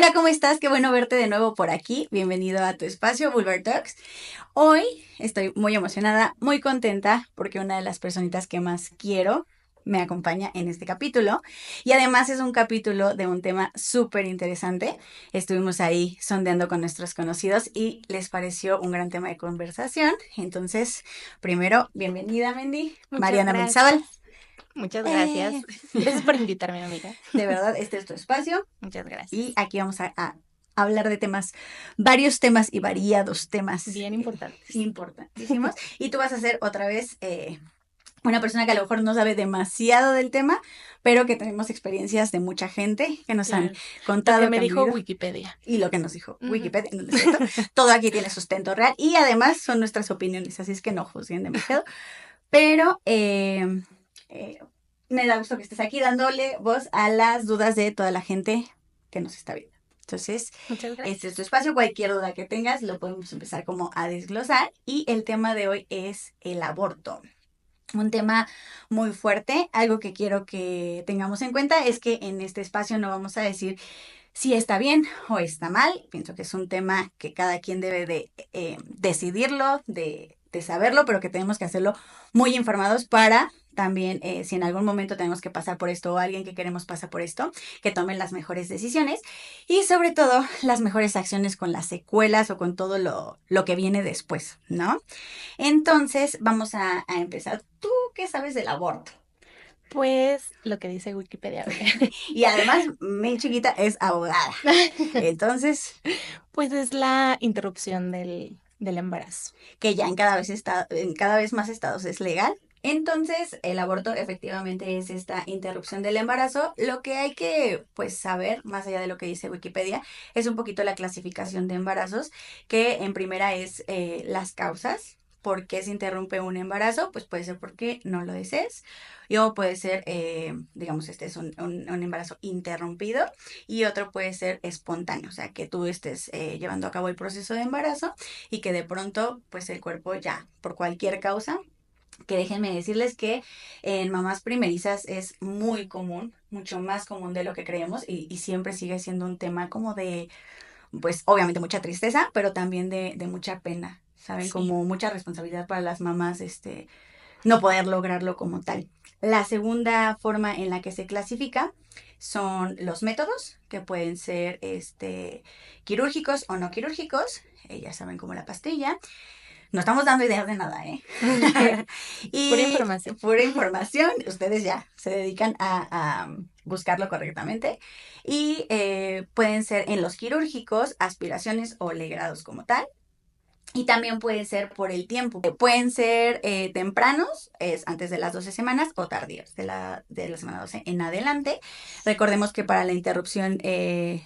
Hola, ¿cómo estás? Qué bueno verte de nuevo por aquí. Bienvenido a tu espacio, Boulevard Talks. Hoy estoy muy emocionada, muy contenta, porque una de las personitas que más quiero me acompaña en este capítulo. Y además es un capítulo de un tema súper interesante. Estuvimos ahí sondeando con nuestros conocidos y les pareció un gran tema de conversación. Entonces, primero, bienvenida, Mendy. Muchas Mariana Mendizábal. gracias. Muchas gracias. Eh, Gracias por invitarme, amiga. de verdad, este es tu espacio. Muchas Y gracias. aquí vamos a hablar de temas, varios temas y variados temas Bien importantes. importantísimos. Y tú vas a ser otra vez una persona que a lo mejor no sabe demasiado del tema, pero que tenemos experiencias de mucha gente que nos han Claro. Lo que contado, me que han dijo vivido. Wikipedia. Y lo que nos dijo Ujú. Wikipedia, no es cierto. Todo aquí tiene sustento real y además son nuestras opiniones, así es que no juzguen demasiado. Pero eh, me da gusto que estés aquí dándole voz a las dudas de toda la gente que nos está viendo. Entonces, Muchas este es tu gracias. espacio. Cualquier duda que tengas lo podemos empezar como a desglosar. Y el tema de hoy es el aborto. Un tema muy fuerte. Algo que quiero que tengamos en cuenta es que en este espacio no vamos a decir si está bien o está mal. Pienso que es un tema que cada quien debe de decidirlo, de saberlo, pero que tenemos que hacerlo muy informados para también, si en algún momento tenemos que pasar por esto o alguien que queremos pasar por esto, que tomen las mejores decisiones y sobre todo las mejores acciones con las secuelas o con todo lo que viene después, ¿no? Entonces, vamos a empezar. ¿Tú qué sabes del aborto? Pues lo que dice Wikipedia, amiga. Y además, mi chiquita es abogada. Entonces, Pues es la interrupción del embarazo. que ya en cada vez más estados es legal. Entonces, el aborto efectivamente es esta interrupción del embarazo. Lo que hay que, pues, saber, más allá de lo que dice Wikipedia, es un poquito la clasificación de embarazos, que en primera es las causas. ¿Por qué se interrumpe un embarazo? Pues puede ser porque no lo desees, o puede ser, digamos, este es un embarazo interrumpido, y otro puede ser espontáneo, o sea, que tú estés llevando a cabo el proceso de embarazo y que de pronto, pues el cuerpo ya, por cualquier causa, que déjenme decirles que en mamás primerizas es muy común, mucho más común de lo que creemos y siempre sigue siendo un tema como de, pues obviamente mucha tristeza, pero también de mucha pena, ¿saben? Sí. Como mucha responsabilidad para las mamás, no poder lograrlo como tal. La segunda forma en la que se clasifica son los métodos, que pueden ser quirúrgicos o no quirúrgicos, ya saben como la pastilla. No estamos dando ideas de nada, ¿eh? Pura Y información. pura información, ustedes ya se dedican a buscarlo correctamente. Y pueden ser en los quirúrgicos, aspiraciones o legrados como tal. Y también puede ser por el tiempo. Pueden ser tempranos, es antes de las 12 semanas, o tardíos, de la semana 12 en adelante. Recordemos que para la interrupción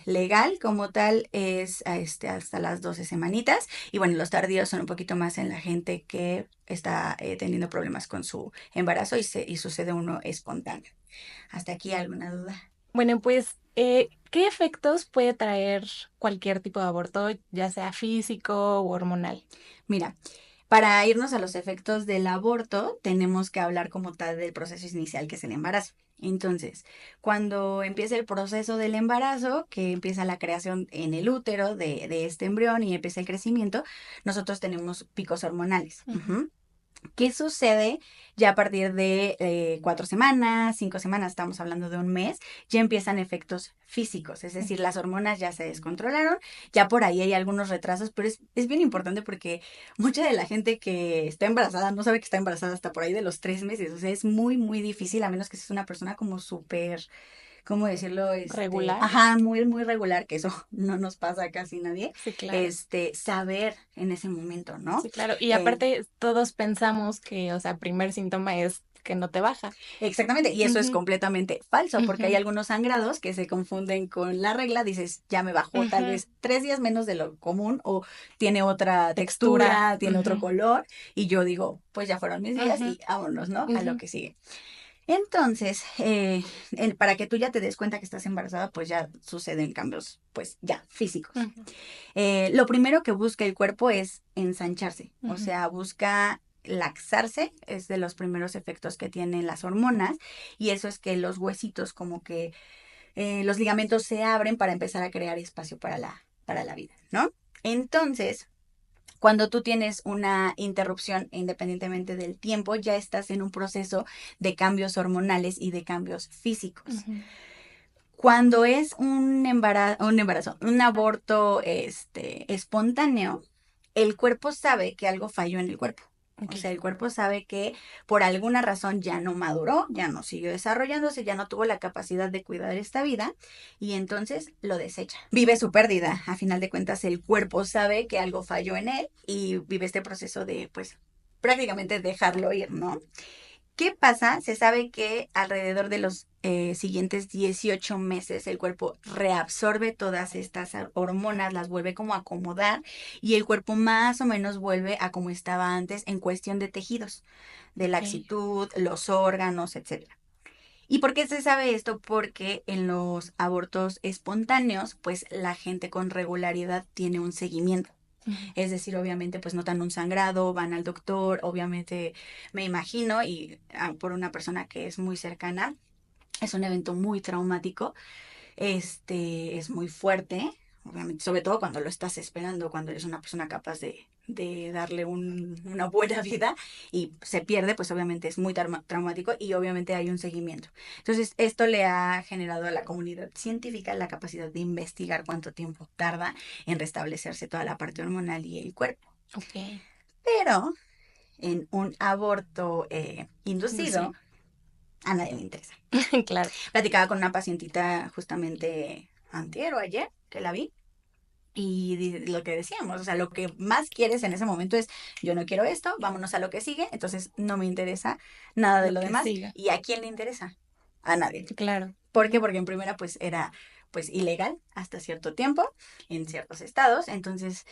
legal como tal es hasta las 12 semanitas. Y bueno, los tardíos son un poquito más en la gente que está teniendo problemas con su embarazo y sucede uno espontáneo. ¿Hasta aquí alguna duda? Bueno, pues, ¿qué efectos puede traer cualquier tipo de aborto, ya sea físico u hormonal? Mira, para irnos a los efectos del aborto, tenemos que hablar como tal del proceso inicial que es el embarazo. Entonces, cuando empieza el proceso del embarazo, que empieza la creación en el útero de este embrión y empieza el crecimiento, nosotros tenemos picos hormonales. Ujú. Ujú. ¿Qué sucede ya a partir de 4 semanas, 5 semanas, estamos hablando de un mes, ya empiezan efectos físicos, es decir, las hormonas ya se descontrolaron, ya por ahí hay algunos retrasos, pero es bien importante porque mucha de la gente que está embarazada no sabe que está embarazada hasta por ahí de los 3 meses, o sea, es muy, muy difícil, a menos que seas una persona como súper, ¿cómo decirlo? Regular. Ajá, muy, muy regular, que eso no nos pasa a casi nadie, Sí, claro. saber en ese momento, ¿no? Sí, claro. Y Eh, aparte, todos pensamos que, o sea, primer síntoma es que no te baja. Exactamente, y eso es Ujú, completamente falso, porque hay ujú, algunos sangrados que se confunden con la regla, dices, ya me bajó tal ujú. vez 3 días menos de lo común o tiene otra Textura. textura, tiene otro Ujú, color, y yo digo, pues ya fueron mis días ujú, y vámonos, ¿no? A lo ujú. que sigue. Entonces, para que tú ya te des cuenta que estás embarazada, pues ya suceden cambios, pues ya físicos. Ujú, Lo primero que busca el cuerpo es ensancharse, o ujú. sea, busca laxarse, es de los primeros efectos que tienen las hormonas, y eso es que los huesitos como que los ligamentos se abren para empezar a crear espacio para la vida, ¿no? Entonces, cuando tú tienes una interrupción, independientemente del tiempo, ya estás en un proceso de cambios hormonales y de cambios físicos. Ujú. Cuando es un aborto espontáneo, el cuerpo sabe que algo falló en el cuerpo. O Ok. sea, el cuerpo sabe que por alguna razón ya no maduró, ya no siguió desarrollándose, ya no tuvo la capacidad de cuidar esta vida y entonces lo desecha. Vive su pérdida. A final de cuentas, el cuerpo sabe que algo falló en él y vive este proceso de, pues, prácticamente dejarlo ir, ¿no? ¿Qué pasa? Se sabe que alrededor de los siguientes 18 meses el cuerpo reabsorbe todas estas hormonas, las vuelve como a acomodar y el cuerpo más o menos vuelve a como estaba antes en cuestión de tejidos, de Ok. laxitud, los órganos, etcétera. ¿Y por qué se sabe esto? Porque en los abortos espontáneos, pues la gente con regularidad tiene un seguimiento. Ujú. Es decir, obviamente, pues notan un sangrado, van al doctor, obviamente me imagino, y por una persona que es muy cercana, es un evento muy traumático, es muy fuerte, obviamente, sobre todo cuando lo estás esperando, cuando eres una persona capaz de darle una buena vida y se pierde, pues obviamente es muy traumático y obviamente hay un seguimiento. Entonces, esto le ha generado a la comunidad científica la capacidad de investigar cuánto tiempo tarda en restablecerse toda la parte hormonal y el cuerpo. Ok. Pero en un aborto inducido, Inducido. a nadie le interesa. Claro. Platicaba con una pacientita justamente antier o ayer que la vi. Y lo que decíamos, o sea, lo que más quieres en ese momento es, yo no quiero esto, vámonos a lo que sigue, entonces no me interesa nada de Lo lo que demás. siga. ¿Y a quién le interesa? A nadie. Claro. ¿Por qué? Porque en primera pues era pues ilegal hasta cierto tiempo en ciertos estados, entonces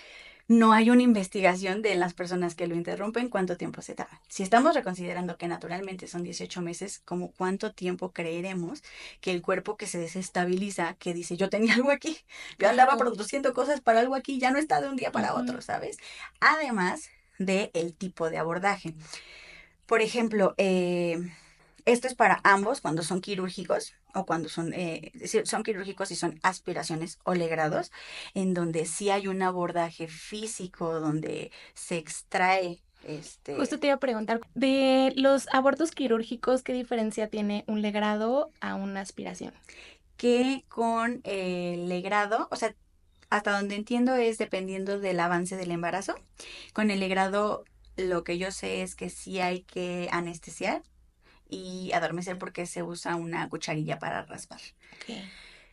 no hay una investigación de las personas que lo interrumpen cuánto tiempo se tardan. Si estamos reconsiderando que naturalmente son 18 meses, ¿como cuánto tiempo creeremos que el cuerpo que se desestabiliza, que dice yo tenía algo aquí, yo andaba Claro. produciendo cosas para algo aquí, ya no está de un día para Ujú. otro, ¿sabes? Además de el tipo de abordaje. Por ejemplo, esto es para ambos cuando son quirúrgicos o cuando son quirúrgicos y son aspiraciones o legrados, en donde sí hay un abordaje físico, donde se extrae Justo te iba a preguntar, de los abortos quirúrgicos, ¿qué diferencia tiene un legrado a una aspiración? que con el legrado, o sea, hasta donde entiendo es dependiendo del avance del embarazo. Con el legrado, lo que yo sé es que sí hay que anestesiar y adormecer porque se usa una cucharilla para raspar. Ok.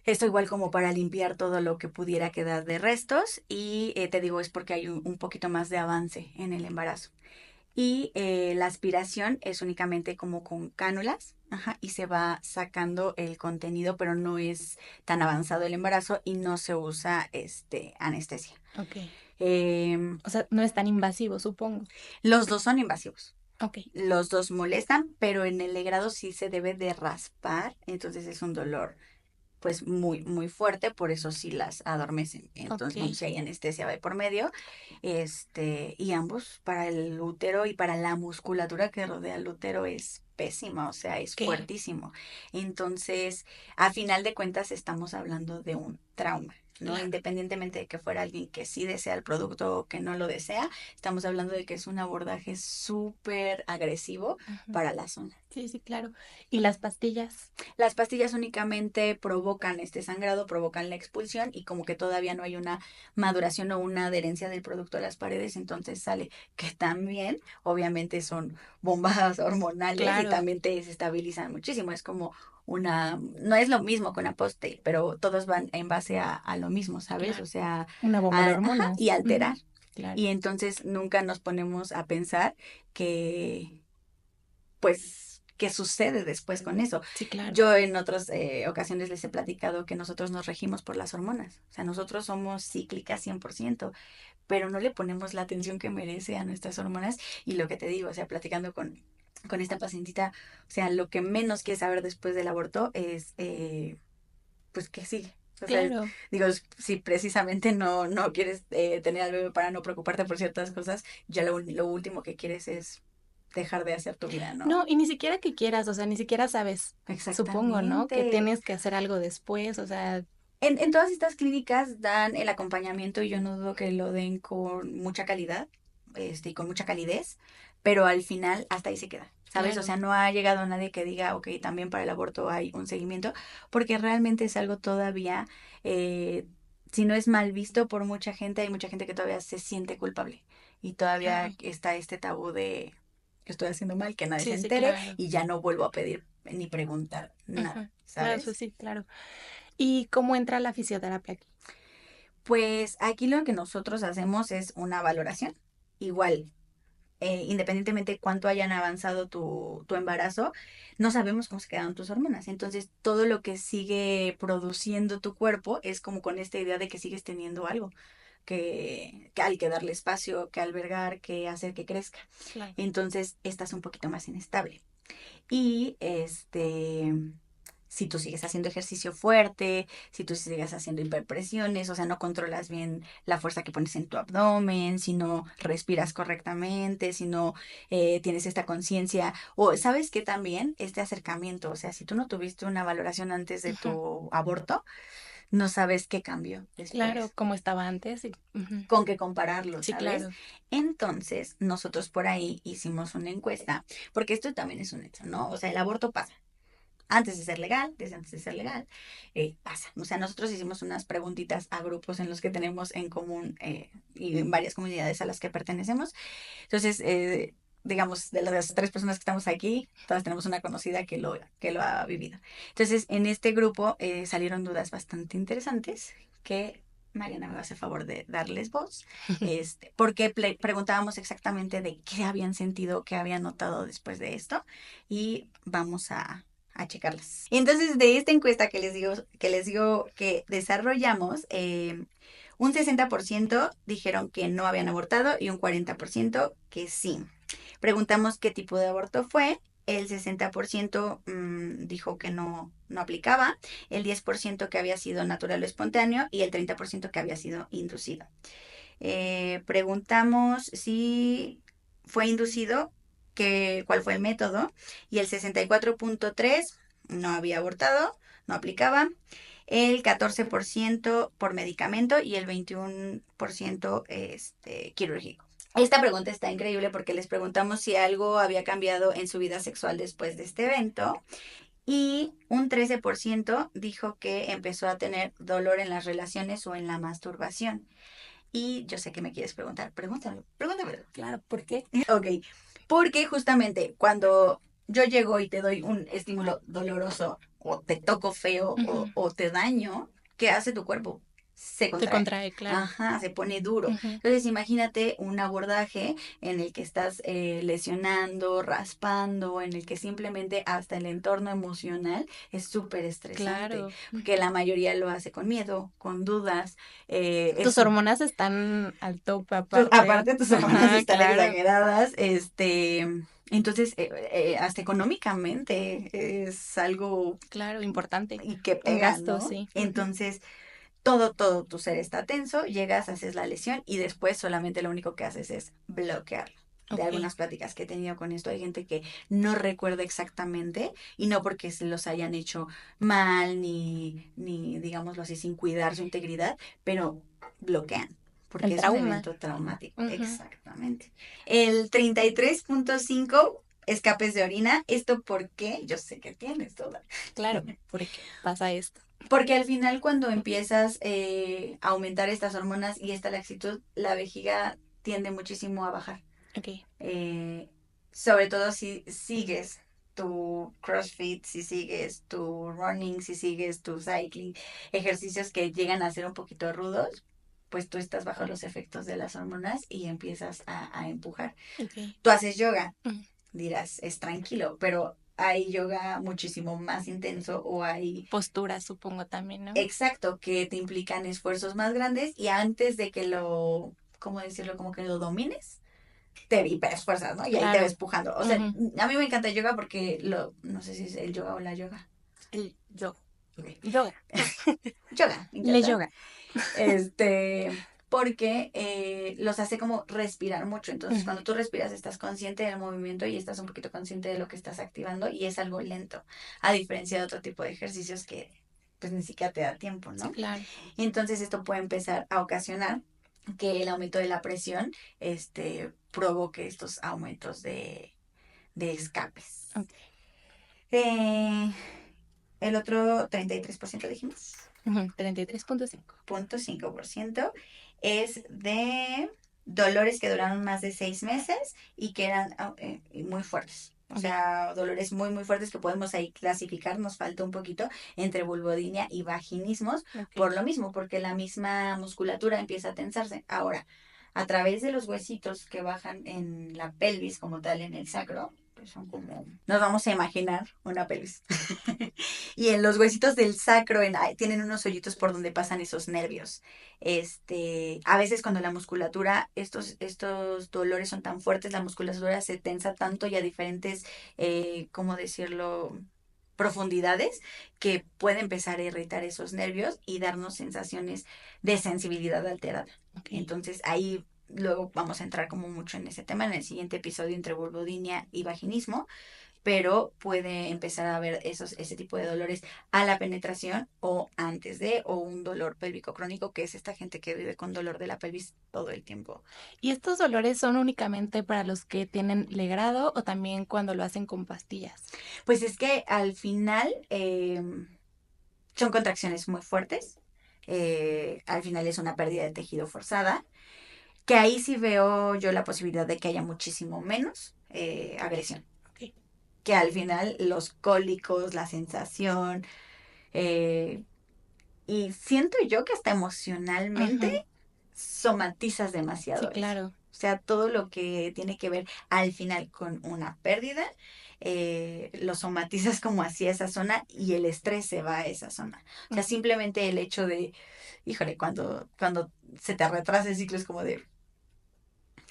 Esto igual como para limpiar todo lo que pudiera quedar de restos y te digo es porque hay un poquito más de avance en el embarazo. Y la aspiración es únicamente como con cánulas, ajá, y se va sacando el contenido, pero no es tan avanzado el embarazo y no se usa anestesia. Ok. Em, O sea, no es tan invasivo, supongo. los dos son invasivos. Ok. Los dos molestan, pero en el legrado sí se debe de raspar, entonces es un dolor pues muy, muy fuerte, por eso sí las adormecen. Ok. Entonces, bueno, si hay anestesia de por medio, y ambos para el útero y para la musculatura que rodea el útero es pésima, o sea, es Ok. fuertísimo. Entonces, a final de cuentas, estamos hablando de un trauma. ¿No? Claro. Independientemente de que fuera alguien que sí desea el producto o que no lo desea, estamos hablando de que es un abordaje súper agresivo Ujú. para la zona. Sí, sí, claro. ¿Y las pastillas? Las pastillas únicamente provocan este sangrado, provocan la expulsión y como que todavía no hay una maduración o una adherencia del producto a las paredes, entonces sale que también obviamente son bombas hormonales y Claro. también te desestabilizan muchísimo. Es como no es lo mismo con aposte, pero todos van en base a lo mismo, ¿sabes? Claro. O sea, Una bomba de ajá, y hormonas. alterar. Ujú. Claro. Y entonces nunca nos ponemos a pensar que pues, ¿qué sucede después con eso? Sí, claro. Yo en otras ocasiones les he platicado que nosotros nos regimos por las hormonas. O sea, nosotros somos cíclicas 100%, pero no le ponemos la atención que merece a nuestras hormonas. Y lo que te digo, o sea, platicando con esta pacientita, o sea, lo que menos quiere saber después del aborto es, pues, ¿qué sigue? O sea, Claro. digo, si precisamente no quieres tener al bebé para no preocuparte por ciertas cosas, ya lo último que quieres es dejar de hacer tu vida, ¿no? No, y ni siquiera que quieras, o sea, ni siquiera sabes, supongo, ¿no? Que Exactamente. tienes que hacer algo después, o sea, En todas estas clínicas dan el acompañamiento y yo no dudo que lo den con mucha calidad, y con mucha calidez, pero al final hasta ahí se queda, ¿sabes? O claro, sea, no ha llegado nadie que diga, ok, también para el aborto hay un seguimiento, porque realmente es algo todavía, eh, si no es mal visto por mucha gente, hay mucha gente que todavía se siente culpable y todavía claro. está este tabú de que estoy haciendo mal, que nadie se Sí, sí, entere claro. y ya no vuelvo a pedir ni preguntar nada, Ujú. Claro, eso ¿sabes? sí, claro. ¿Y cómo entra la fisioterapia aquí? Pues aquí lo que nosotros hacemos es una valoración. Igual, independientemente cuánto hayan avanzado tu embarazo, no sabemos cómo se quedaron tus hormonas. Entonces, todo lo que sigue produciendo tu cuerpo es como con esta idea de que sigues teniendo algo, que hay que darle espacio, que albergar, que hacer que crezca. Claro. Entonces, estás un poquito más inestable. Y si tú sigues haciendo ejercicio fuerte, si tú sigues haciendo hiperpresiones, o sea, no controlas bien la fuerza que pones en tu abdomen, si no respiras correctamente, si no tienes esta conciencia, o sabes que también este acercamiento, o sea, si tú no tuviste una valoración antes de Ujú. tu aborto, no sabes qué cambió Claro, después, como estaba antes. Y, ujú. con qué compararlo, Sí, ¿sabes? claro. Entonces, nosotros por ahí hicimos una encuesta, porque esto también es un hecho, ¿no? O sea, el aborto pasa antes de ser legal, desde antes de ser legal, pasa. O sea, nosotros hicimos unas preguntitas a grupos en los que tenemos en común y en varias comunidades a las que pertenecemos. Entonces, digamos, de las tres personas que estamos aquí, todas tenemos una conocida que lo ha vivido. Entonces, en este grupo salieron dudas bastante interesantes que Mariana me va a hacer favor de darles voz, porque preguntábamos exactamente de qué habían sentido, qué habían notado después de esto, y vamos a checarlas. Entonces, de esta encuesta que les digo que desarrollamos, un 60% dijeron que no habían abortado y un 40% que sí. Preguntamos qué tipo de aborto fue. El 60% dijo que no aplicaba, el 10% que había sido natural o espontáneo y el 30% que había sido inducido. Preguntamos si fue inducido, cuál fue el método, y el 64.3% no había abortado, no aplicaba, el 14% por medicamento y el 21% quirúrgico. Esta pregunta está increíble porque les preguntamos si algo había cambiado en su vida sexual después de este evento y un 13% dijo que empezó a tener dolor en las relaciones o en la masturbación. Y yo sé que me quieres preguntar, pregúntame. Claro, ¿por qué? Ok, porque justamente cuando yo llego y te doy un estímulo doloroso o te toco feo Ujú. o te daño, ¿qué hace tu cuerpo? Se Se contrae. contrae, claro. Ajá, se pone duro. Ujú. Entonces imagínate un abordaje en el que estás lesionando, raspando, en el que simplemente hasta el entorno emocional es súper estresante, Claro. porque la mayoría lo hace con miedo, con dudas, Tus eso. hormonas están al tope aparte. Aparte, tus hormonas Ajá, están claro. exageradas, entonces, hasta económicamente es algo Claro, importante. y que Un pega, gasto, ¿no? sí. Ujú. Entonces, todo tu ser está tenso, llegas, haces la lesión y después solamente lo único que haces es bloquearlo. De Ok. algunas pláticas que he tenido con esto, hay gente que no recuerda exactamente y no porque se los hayan hecho mal ni digámoslo así, sin cuidar su integridad, pero bloquean porque El es un trauma. evento traumático, Ujú. exactamente. El 33.5 escapes de orina, ¿esto por qué? Yo sé que tienes toda. Claro, ¿por qué pasa esto? Porque al final cuando empiezas a aumentar estas hormonas y esta laxitud, la vejiga tiende muchísimo a bajar. Ok. Eh, Sobre todo si sigues tu CrossFit, si sigues tu running, si sigues tu cycling, ejercicios que llegan a ser un poquito rudos, pues tú estás bajo los efectos de las hormonas y empiezas a empujar. Ok. Tú haces yoga, Ujú. dirás, es tranquilo, pero hay yoga muchísimo más intenso o hay Postura, supongo también, ¿no? exacto, que te implican esfuerzos más grandes y antes de que ¿cómo decirlo? Como que lo domines, te hiperesfuerzas, ¿no? Y ahí te ves Claro. pujando. O sea, Ujú. a mí me encanta el yoga porque no sé si es el yoga o la yoga. El yoga. Ok. Yoga. Yoga, me Le encanta. yoga. Este, porque los hace como respirar mucho. Entonces, Ujú. cuando tú respiras, estás consciente del movimiento y estás un poquito consciente de lo que estás activando y es algo lento, a diferencia de otro tipo de ejercicios que pues ni siquiera te da tiempo, Sí, ¿no? claro. Entonces, esto puede empezar a ocasionar que el aumento de la presión provoque estos aumentos de escapes. Ok. Eh, el otro 33% dijimos. Ujú, 33.5. 0.5% es de dolores que duraron más de 6 meses y que eran muy fuertes. O Ok. sea, dolores muy, muy fuertes que podemos ahí clasificar, nos falta un poquito entre vulvodynia y vaginismos, Ok. por lo mismo, porque la misma musculatura empieza a tensarse. Ahora, a través de los huesitos que bajan en la pelvis, como tal, en el sacro, pues son como, nos vamos a imaginar una pelvis. Y en los huesitos del sacro tienen unos hoyitos por donde pasan esos nervios. A veces cuando la musculatura, estos dolores son tan fuertes, la musculatura se tensa tanto y a diferentes, ¿cómo decirlo? Profundidades que puede empezar a irritar esos nervios y darnos sensaciones de sensibilidad alterada. Ok. Entonces ahí luego vamos a entrar como mucho en ese tema en el siguiente episodio entre vulvodynia y vaginismo, pero puede empezar a haber ese tipo de dolores a la penetración o antes de, o un dolor pélvico crónico, que es esta gente que vive con dolor de la pelvis todo el tiempo. ¿Y estos dolores son únicamente para los que tienen legrado o también cuando lo hacen con pastillas? Pues es que al final son contracciones muy fuertes, al final es una pérdida de tejido forzada, que ahí sí veo yo la posibilidad de que haya muchísimo menos agresión, Ok. que al final los cólicos, la sensación, eh, y siento yo que hasta emocionalmente Ujú. somatizas Sí, demasiado eso. claro. O sea, todo lo que tiene que ver al final con una pérdida, lo somatizas como hacia esa zona y el estrés se va a esa zona. O sea, Mm. simplemente el hecho de, híjole, cuando se te retrasa el ciclo es como de,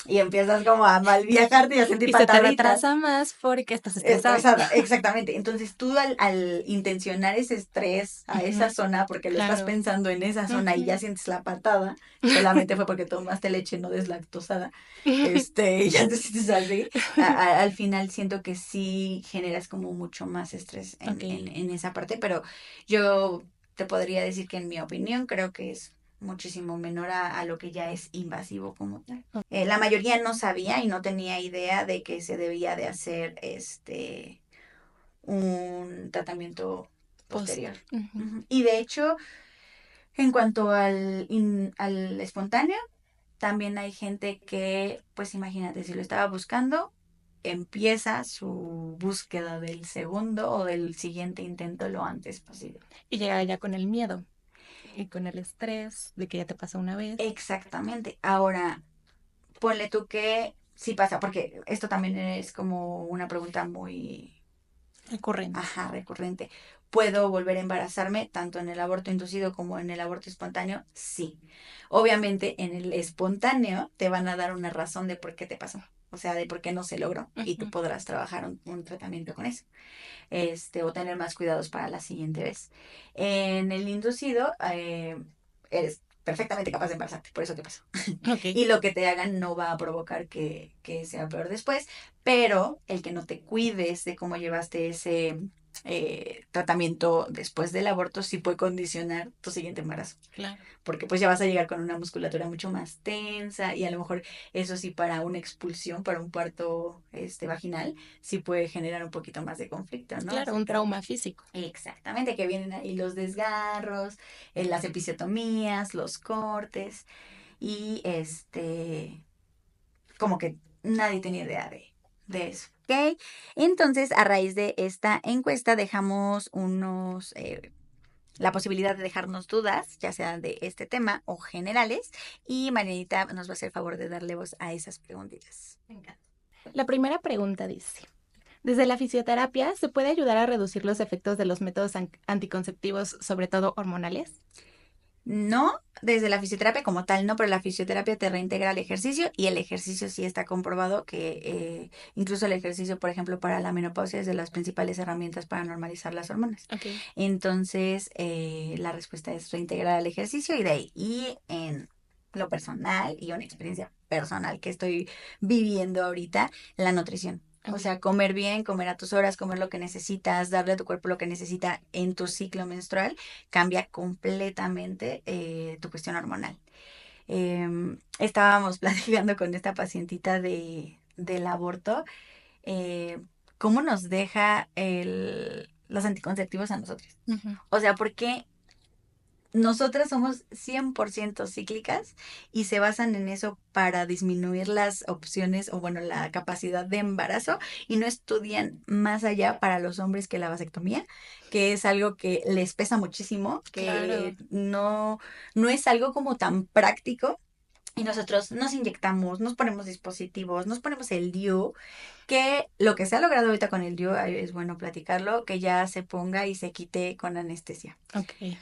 y empiezas como a mal viajarte y a sentir Y se te pataditas. retrasa más porque estás estresado. Estresada, exactamente. Entonces tú al intencionar ese estrés a esa Ujú. zona, porque lo estás Claro. pensando en esa zona y ya Ujú. sientes la patada, solamente fue porque tomaste leche no deslactosada, y ya te sientes así, al final siento que sí generas como mucho más estrés Ok. en esa parte, pero yo te podría decir que en mi opinión creo que es muchísimo menor a lo que ya es invasivo como tal. La mayoría no sabía y no tenía idea de que se debía de hacer un tratamiento Post. posterior. Ujú. Ujú. Y de hecho, en cuanto al espontáneo, también hay gente que, pues imagínate, si lo estaba buscando, empieza su búsqueda del segundo o del siguiente intento lo antes posible. Y llega ya con el miedo y con el estrés de que ya te pasó una vez. Exactamente. Ahora, ponle tú que sí pasa, porque esto también es como una pregunta muy, Recurrente. ajá, recurrente. ¿Puedo volver a embarazarme tanto en el aborto inducido como en el aborto espontáneo? Sí. Obviamente en el espontáneo te van a dar una razón de por qué te pasó. O sea, de por qué no se logró. Y tú Ujú. podrás trabajar un tratamiento con eso. O tener más cuidados para la siguiente vez. En el inducido, eres perfectamente capaz de embarazarte, por eso te pasó. Ok. Y lo que te hagan no va a provocar que sea peor después, pero el que no te cuides de cómo llevaste ese tratamiento después del aborto sí puede condicionar tu siguiente embarazo, Claro. porque pues ya vas a llegar con una musculatura mucho más tensa y a lo mejor eso sí para una expulsión, para un parto vaginal, sí puede generar un poquito más de conflicto, ¿no? Claro, un trauma físico. Exactamente, que vienen ahí los desgarros, las episiotomías, los cortes y como que nadie tenía idea de eso. Ok, entonces a raíz de esta encuesta dejamos la posibilidad de dejarnos dudas, ya sea de este tema o generales, y Marianita nos va a hacer el favor de darle voz a esas preguntitas. Me encanta. La primera pregunta dice, ¿desde la fisioterapia se puede ayudar a reducir los efectos de los métodos anticonceptivos, sobre todo hormonales? No, desde la fisioterapia como tal, no, pero la fisioterapia te reintegra al ejercicio y el ejercicio sí está comprobado que incluso el ejercicio, por ejemplo, para la menopausia es de las principales herramientas para normalizar las hormonas. Ok. Entonces, la respuesta es reintegrar al ejercicio y de ahí. Y en lo personal y una experiencia personal que estoy viviendo ahorita, la nutrición. O Ok. sea, comer bien, comer a tus horas, comer lo que necesitas, darle a tu cuerpo lo que necesita en tu ciclo menstrual, cambia completamente tu cuestión hormonal. Estábamos platicando con esta pacientita del aborto, eh, cómo nos deja los anticonceptivos a nosotros. Ujú. O sea, porque nosotras somos 100% cíclicas y se basan en eso para disminuir las opciones o bueno, la capacidad de embarazo y no estudian más allá para los hombres que la vasectomía, que es algo que les pesa muchísimo, Claro, que no es algo como tan práctico. Y nosotros nos inyectamos, nos ponemos dispositivos, nos ponemos el DIU, que lo que se ha logrado ahorita con el DIU, es bueno platicarlo, que ya se ponga y se quite con anestesia ok,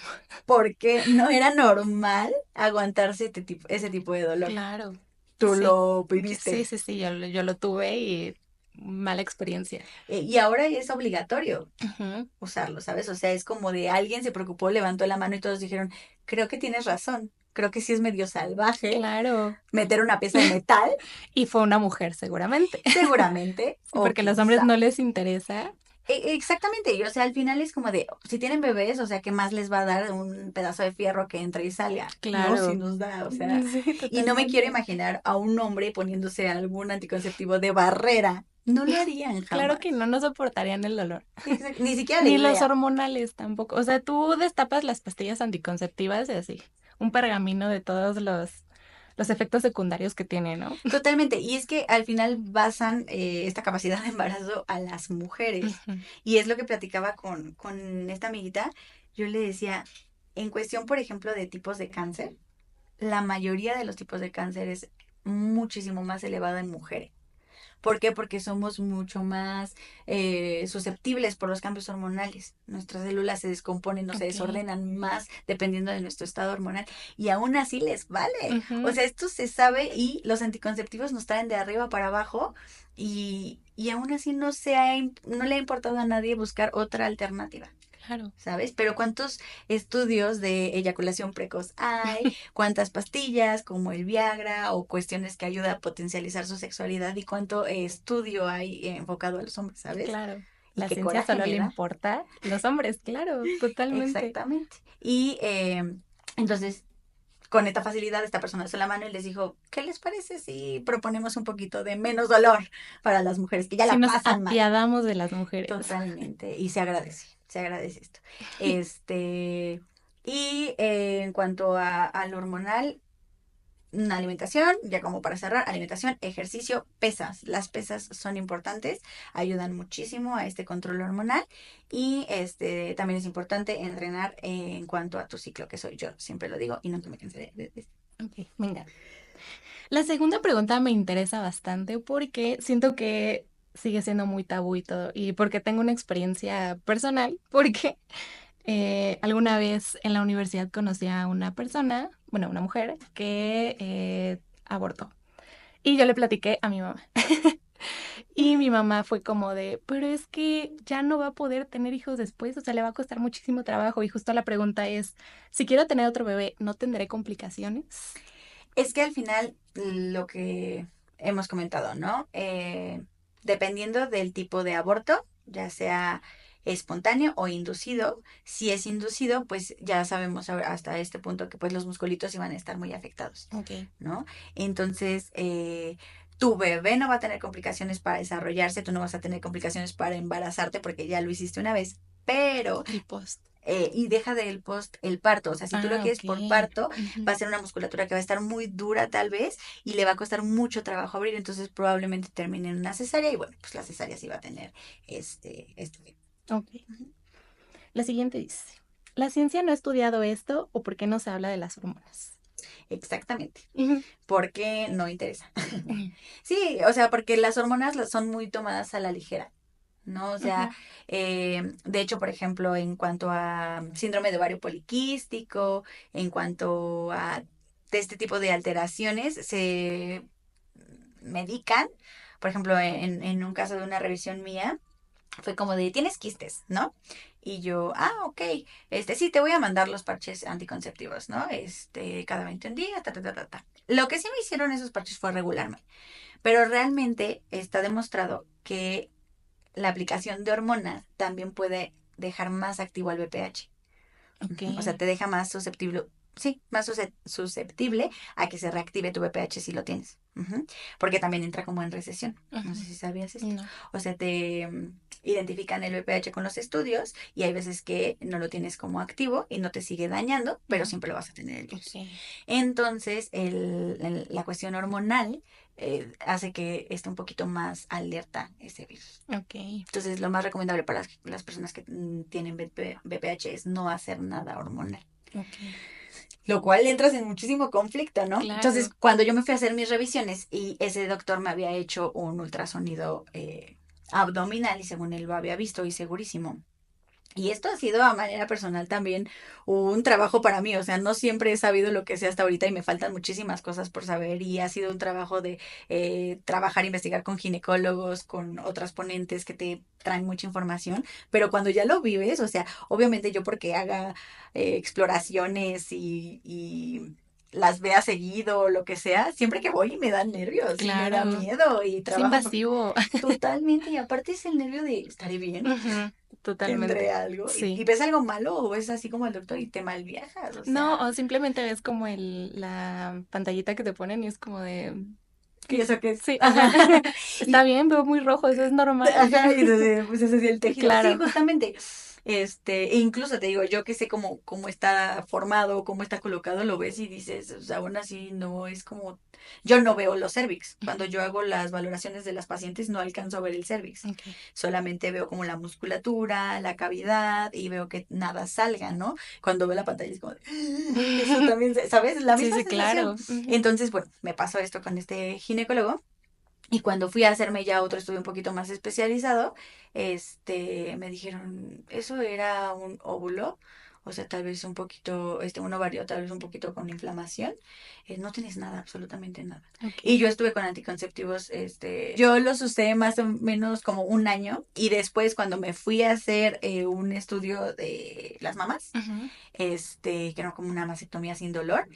porque no era normal aguantarse ese tipo de dolor. claro. Tú Sí, lo sí, viviste. sí, sí, yo lo tuve y mala experiencia. Y ahora es obligatorio Ujú. usarlo, ¿sabes? O sea, es como de alguien se preocupó, levantó la mano y todos dijeron, creo que tienes razón, creo que sí es medio salvaje Claro. meter una pieza de metal, Y fue una mujer, seguramente. seguramente, Sí, o porque a los hombres quizá. no les interesa. Exactamente, y o sea, al final es como de, si tienen bebés, o sea, ¿qué más les va a dar un pedazo de fierro que entre y salga? No, si Claro. nos da, o sea, Sí, y no me quiero totalmente. imaginar a un hombre poniéndose algún anticonceptivo de barrera. No lo harían Claro que jamás. no, no soportarían el dolor. Ni siquiera la Ni los idea. hormonales tampoco. O sea, tú destapas las pastillas anticonceptivas y así, un pergamino de todos los efectos secundarios que tiene, ¿no? Totalmente. Y es que al final basan esta capacidad de embarazo a las mujeres. Ujú. Y es lo que platicaba con esta amiguita. Yo le decía, en cuestión, por ejemplo, de tipos de cáncer, la mayoría de los tipos de cáncer es muchísimo más elevada en mujeres. ¿Por qué? Porque somos mucho más susceptibles por los cambios hormonales. Nuestras células se descomponen o se Ok. desordenan más dependiendo de nuestro estado hormonal y aún así les vale. O Ujú. sea, esto se sabe y los anticonceptivos nos traen de arriba para abajo y aún así no le ha importado a nadie buscar otra alternativa. Claro. ¿Sabes? Pero ¿cuántos estudios de eyaculación precoz hay? ¿Cuántas pastillas como el Viagra o cuestiones que ayudan a potencializar su sexualidad? ¿Y cuánto estudio hay enfocado a los hombres, ¿sabes? Claro. Y La qué ciencia coraje solo me le da. importa los hombres, claro, totalmente. Exactamente. Y entonces, con esta facilidad, esta persona alzó la mano y les dijo, ¿qué les parece si proponemos un poquito de menos dolor para las mujeres que ya Si la nos pasan mal? apiadamos de las mujeres. Totalmente, y se agradece esto. Y en cuanto al hormonal, una alimentación, ya como para cerrar, alimentación, ejercicio, pesas. Las pesas son importantes, ayudan muchísimo a este control hormonal y también es importante entrenar en cuanto a tu ciclo, que soy yo, siempre lo digo y nunca me cansaré de decir. Ok, venga. La segunda pregunta me interesa bastante porque siento que sigue siendo muy tabú y todo, y porque tengo una experiencia personal, porque alguna vez en la universidad conocí a una persona, bueno, una mujer, que abortó. Y yo le platiqué a mi mamá. Y mi mamá fue como de, pero es que ya no va a poder tener hijos después, o sea, le va a costar muchísimo trabajo. Y justo la pregunta es, si quiero tener otro bebé, ¿no tendré complicaciones? Es que al final lo que hemos comentado, ¿no? Dependiendo del tipo de aborto, ya sea espontáneo o inducido, si es inducido, pues ya sabemos hasta este punto que pues los musculitos iban a estar muy afectados, Ok. ¿no? Entonces, tu bebé no va a tener complicaciones para desarrollarse, tú no vas a tener complicaciones para embarazarte porque ya lo hiciste una vez, pero El post. y deja del post el parto. O sea, si tú lo Ah, quieres ok. por parto, Ujú. va a ser una musculatura que va a estar muy dura tal vez y le va a costar mucho trabajo abrir, entonces probablemente termine en una cesárea y bueno, pues la cesárea sí va a tener este. Ok. Ujú. La siguiente dice, ¿la ciencia no ha estudiado esto o por qué no se habla de las hormonas? Exactamente, Ujú. porque no interesa. Ujú. Sí, o sea, porque las hormonas son muy tomadas a la ligera. ¿No? O sea, Ujú. de hecho, por ejemplo, en cuanto a síndrome de ovario poliquístico, en cuanto a de este tipo de alteraciones, se medican. Por ejemplo, en un caso de una revisión mía, fue como de, tienes quistes, ¿no? Y yo, ok, sí, te voy a mandar los parches anticonceptivos, ¿no? Cada 21 días, ta, ta, ta, ta, ta. Lo que sí me hicieron esos parches fue regularme, pero realmente está demostrado que la aplicación de hormonas también puede dejar más activo al BPH. Ok. O sea, te deja más susceptible, sí, más susceptible a que se reactive tu BPH si lo tienes. Porque también entra como en recesión. No sé Ujú. si sabías esto. No. O sea, te identifican el BPH con los estudios y hay veces que no lo tienes como activo y no te sigue dañando, pero Ujú. siempre lo vas a tener el Ok. virus. Entonces, la cuestión hormonal hace que esté un poquito más alerta ese virus. Ok. Entonces, lo más recomendable para las personas que tienen BPH es no hacer nada hormonal. Ok. Lo cual entras en muchísimo conflicto, ¿no? Entonces, Claro. cuando yo me fui a hacer mis revisiones y ese doctor me había hecho un ultrasonido abdominal y según él lo había visto y segurísimo. Y esto ha sido a manera personal también un trabajo para mí, o sea, no siempre he sabido lo que sé hasta ahorita y me faltan muchísimas cosas por saber y ha sido un trabajo de trabajar, investigar con ginecólogos, con otras ponentes que te traen mucha información, pero cuando ya lo vives, o sea, obviamente yo porque haga exploraciones y las vea seguido o lo que sea, siempre que voy me dan nervios y me da Claro. miedo y Es trabajo invasivo. totalmente y aparte es el nervio de estaré bien, Ujú. tendré Totalmente. algo. Y Sí. ves algo malo o ves así como el doctor y te malviajas, o No, sea, o simplemente ves como la pantallita que te ponen y es como de... ¿y eso qué es? Sí, ajá. Ajá. Está Y, bien, veo muy rojo, eso es normal. ajá, y entonces, pues ese es el tejido. Sí, Claro. justamente. E incluso te digo, yo que sé cómo está formado, cómo está colocado, lo ves y dices, o sea, aún así no es como, yo no veo los cervix. Cuando yo hago las valoraciones de las pacientes no alcanzo a ver el cervix. Ok. Solamente veo como la musculatura, la cavidad y veo que nada salga, ¿no? Cuando veo la pantalla es como, eso también, ¿sabes? La Sí, misma sí, sensación. claro. Ujú. Entonces, bueno, me pasó esto con este ginecólogo. Y cuando fui a hacerme ya otro estudio un poquito más especializado, me dijeron, eso era un óvulo, o sea, tal vez un poquito, un ovario, tal vez un poquito con inflamación, no tienes nada, absolutamente nada. Y Ok. yo estuve con anticonceptivos, yo los usé más o menos como un año y después cuando me fui a hacer un estudio de las mamas, Ujú. que era como una mastectomía sin dolor.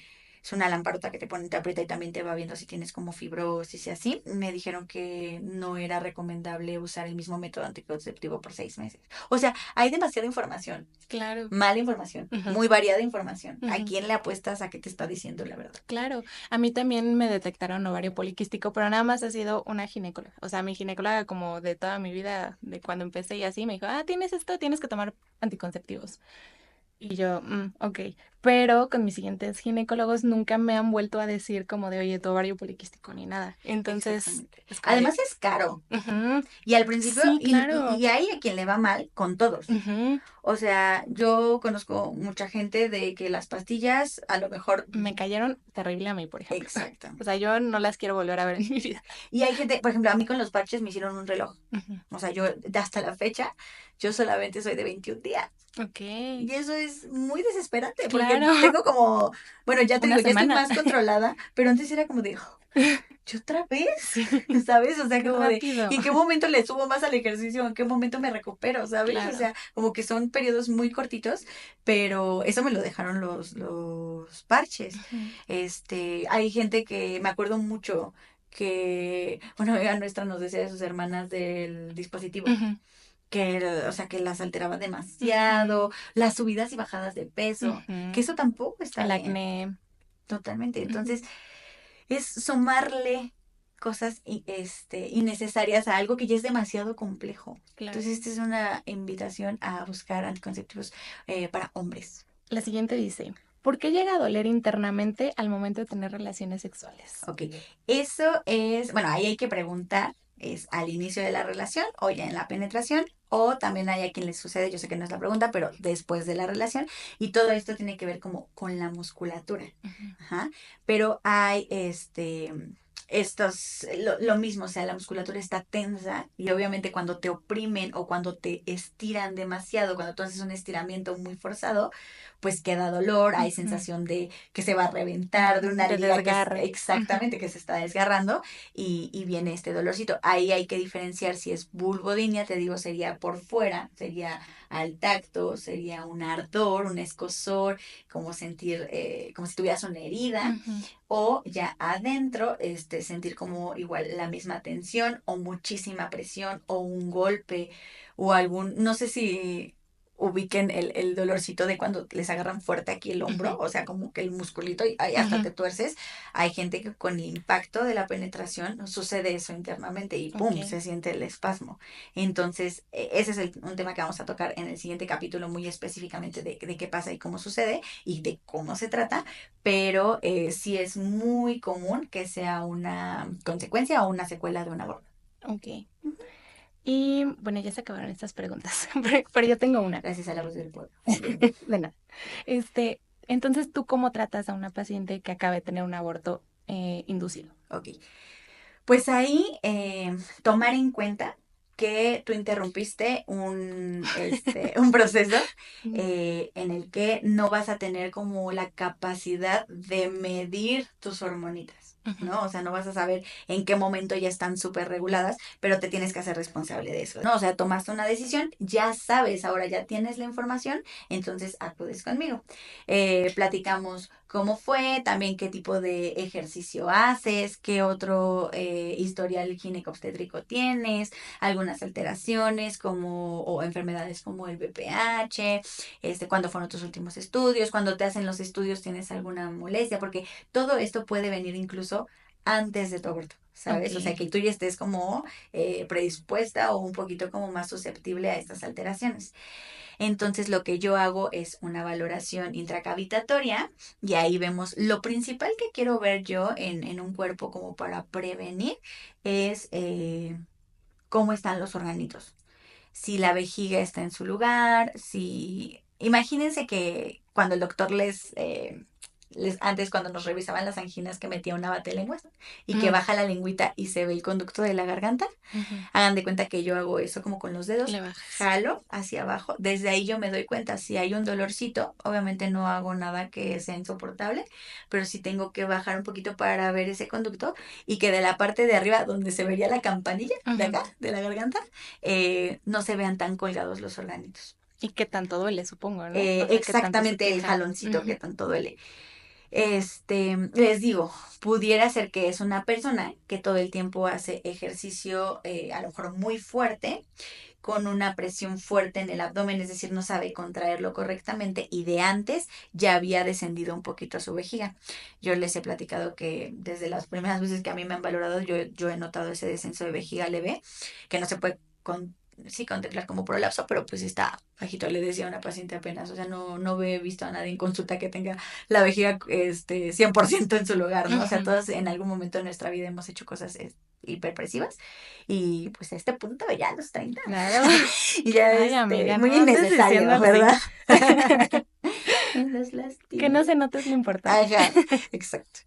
Es una lamparota que te pone, te aprieta y también te va viendo si tienes como fibrosis y así. Me dijeron que no era recomendable usar el mismo método anticonceptivo por 6 meses. O sea, hay demasiada información, Claro. mala información, Ujú. muy variada información. ¿A Ujú. quién le apuestas a qué te está diciendo la verdad? Claro, a mí también me detectaron ovario poliquístico, pero nada más ha sido una ginecóloga. O sea, mi ginecóloga como de toda mi vida, de cuando empecé y así, me dijo, tienes esto, tienes que tomar anticonceptivos. Y yo, ok. Pero con mis siguientes ginecólogos nunca me han vuelto a decir como de, oye, tu ovario poliquístico ni nada. Entonces, Exactamente. es como de, Además es caro. ujú, Y al principio, sí, y claro. hay a quien le va mal con todos. Ujú. O sea, yo conozco mucha gente de que las pastillas a lo mejor. Me cayeron terrible a mí, por ejemplo. Exacto. O sea, yo no las quiero volver a ver en mi vida. Y hay gente, por ejemplo, a mí con los parches me hicieron un reloj. Ujú. O sea, yo hasta la fecha, yo solamente soy de 21 días. Ok, Y eso es muy desesperante porque claro. tengo como, bueno, ya te Una digo, ya estoy semana. más controlada, pero antes era como de, ¿yo otra vez? Sí, ¿Sabes? O sea, qué como de, rápido. ¿y en qué momento le subo más al ejercicio? ¿En qué momento me recupero? ¿Sabes? O Claro. sea, como que son periodos muy cortitos, pero eso me lo dejaron los parches. Ujú. Hay gente que me acuerdo mucho que, bueno, amiga nuestra nos decía de sus hermanas del dispositivo, Ujú. que, o sea, que las alteraba Ujú. demasiado, las subidas y bajadas de peso, que Ujú. eso tampoco está El bien, acné. totalmente. Ujú. Entonces, es sumarle cosas innecesarias a algo que ya es demasiado complejo. Claro. Entonces, esta es una invitación a buscar anticonceptivos para hombres. La siguiente dice, ¿por qué llega a doler internamente al momento de tener relaciones sexuales? Ok, eso es, bueno, ahí hay que preguntar, ¿es al inicio de la relación o ya en la penetración? O también hay a quien le sucede, yo sé que no es la pregunta, pero después de la relación. Y todo esto tiene que ver como con la musculatura. Ujú. Ajá. Pero hay lo mismo, o sea, la musculatura está tensa y obviamente cuando te oprimen o cuando te estiran demasiado, cuando tú haces un estiramiento muy forzado, pues queda dolor, hay Ujú. sensación de que se va a reventar, de una De liga que es desgarre. Ujú. exactamente que se está desgarrando y viene este dolorcito. Ahí hay que diferenciar si es vulvodynia, te digo, sería por fuera, sería al tacto, sería un ardor, un escozor, como sentir, como si tuvieras una herida Ujú. o ya adentro, sentir como igual la misma tensión o muchísima presión o un golpe o algún, no sé si ubiquen el dolorcito de cuando les agarran fuerte aquí el hombro, Ujú. o sea, como que el musculito y ahí hasta Ujú. te tuerces. Hay gente que con el impacto de la penetración sucede eso internamente y ¡pum! Ok. Se siente el espasmo. Entonces, ese es un tema que vamos a tocar en el siguiente capítulo muy específicamente de qué pasa y cómo sucede y de cómo se trata, pero sí es muy común que sea una consecuencia o una secuela de un aborto. Ok. Y bueno, ya se acabaron estas preguntas, pero yo tengo una. Gracias a la voz del pueblo. De nada. Entonces, ¿tú cómo tratas a una paciente que acaba de tener un aborto inducido? Ok. Pues ahí tomar en cuenta que tú interrumpiste un proceso en el que no vas a tener como la capacidad de medir tus hormonitas, Ujú. ¿no? O sea, no vas a saber en qué momento ya están súper reguladas, pero te tienes que hacer responsable de eso, ¿no? O sea, tomaste una decisión, ya sabes, ahora ya tienes la información, entonces acudes conmigo. Platicamos cómo fue, también qué tipo de ejercicio haces, qué otro historial gineco-obstétrico tienes, algunas alteraciones como, o enfermedades como el BPH, cuándo fueron tus últimos estudios, cuando te hacen los estudios tienes alguna molestia, porque todo esto puede venir incluso antes de tu aborto. Ok. ¿Sabes? O sea, que tú ya estés como predispuesta o un poquito como más susceptible a estas alteraciones. Entonces lo que yo hago es una valoración intracavitatoria y ahí vemos lo principal que quiero ver yo en un cuerpo como para prevenir es cómo están los organitos. Si la vejiga está en su lugar, si... Imagínense que cuando el doctor antes cuando nos revisaban las anginas que metía una batelenguas y que Mm. baja la lengüita y se ve el conducto de la garganta, Ujú. hagan de cuenta que yo hago eso como con los dedos, Le bajas. jalo hacia abajo, desde ahí yo me doy cuenta si hay un dolorcito, obviamente no hago nada que sea insoportable, pero sí tengo que bajar un poquito para ver ese conducto y que de la parte de arriba donde se vería la campanilla de Ujú. acá, de la garganta, no se vean tan colgados los organitos. Y qué tanto duele, supongo, ¿no? O sea, qué tanto se Exactamente el queja. jaloncito que Ujú. tanto duele. Les digo, pudiera ser que es una persona que todo el tiempo hace ejercicio, a lo mejor muy fuerte, con una presión fuerte en el abdomen, es decir, no sabe contraerlo correctamente y de antes ya había descendido un poquito a su vejiga. Yo les he platicado que desde las primeras veces que a mí me han valorado, yo he notado ese descenso de vejiga leve, que no se puede sí contemplar como prolapso, pero pues está bajito, le decía a una paciente apenas, o sea, no he visto a nadie en consulta que tenga la vejiga 100% en su lugar, ¿no? O sea, Ujú. todos en algún momento de nuestra vida hemos hecho cosas hiperpresivas y pues a este punto ya a los 30 Claro. ya Ay, amiga, muy no andes diciendo innecesario, así. ¿verdad? Me das Que no lástima. se note es lo importante. Ajá, exacto.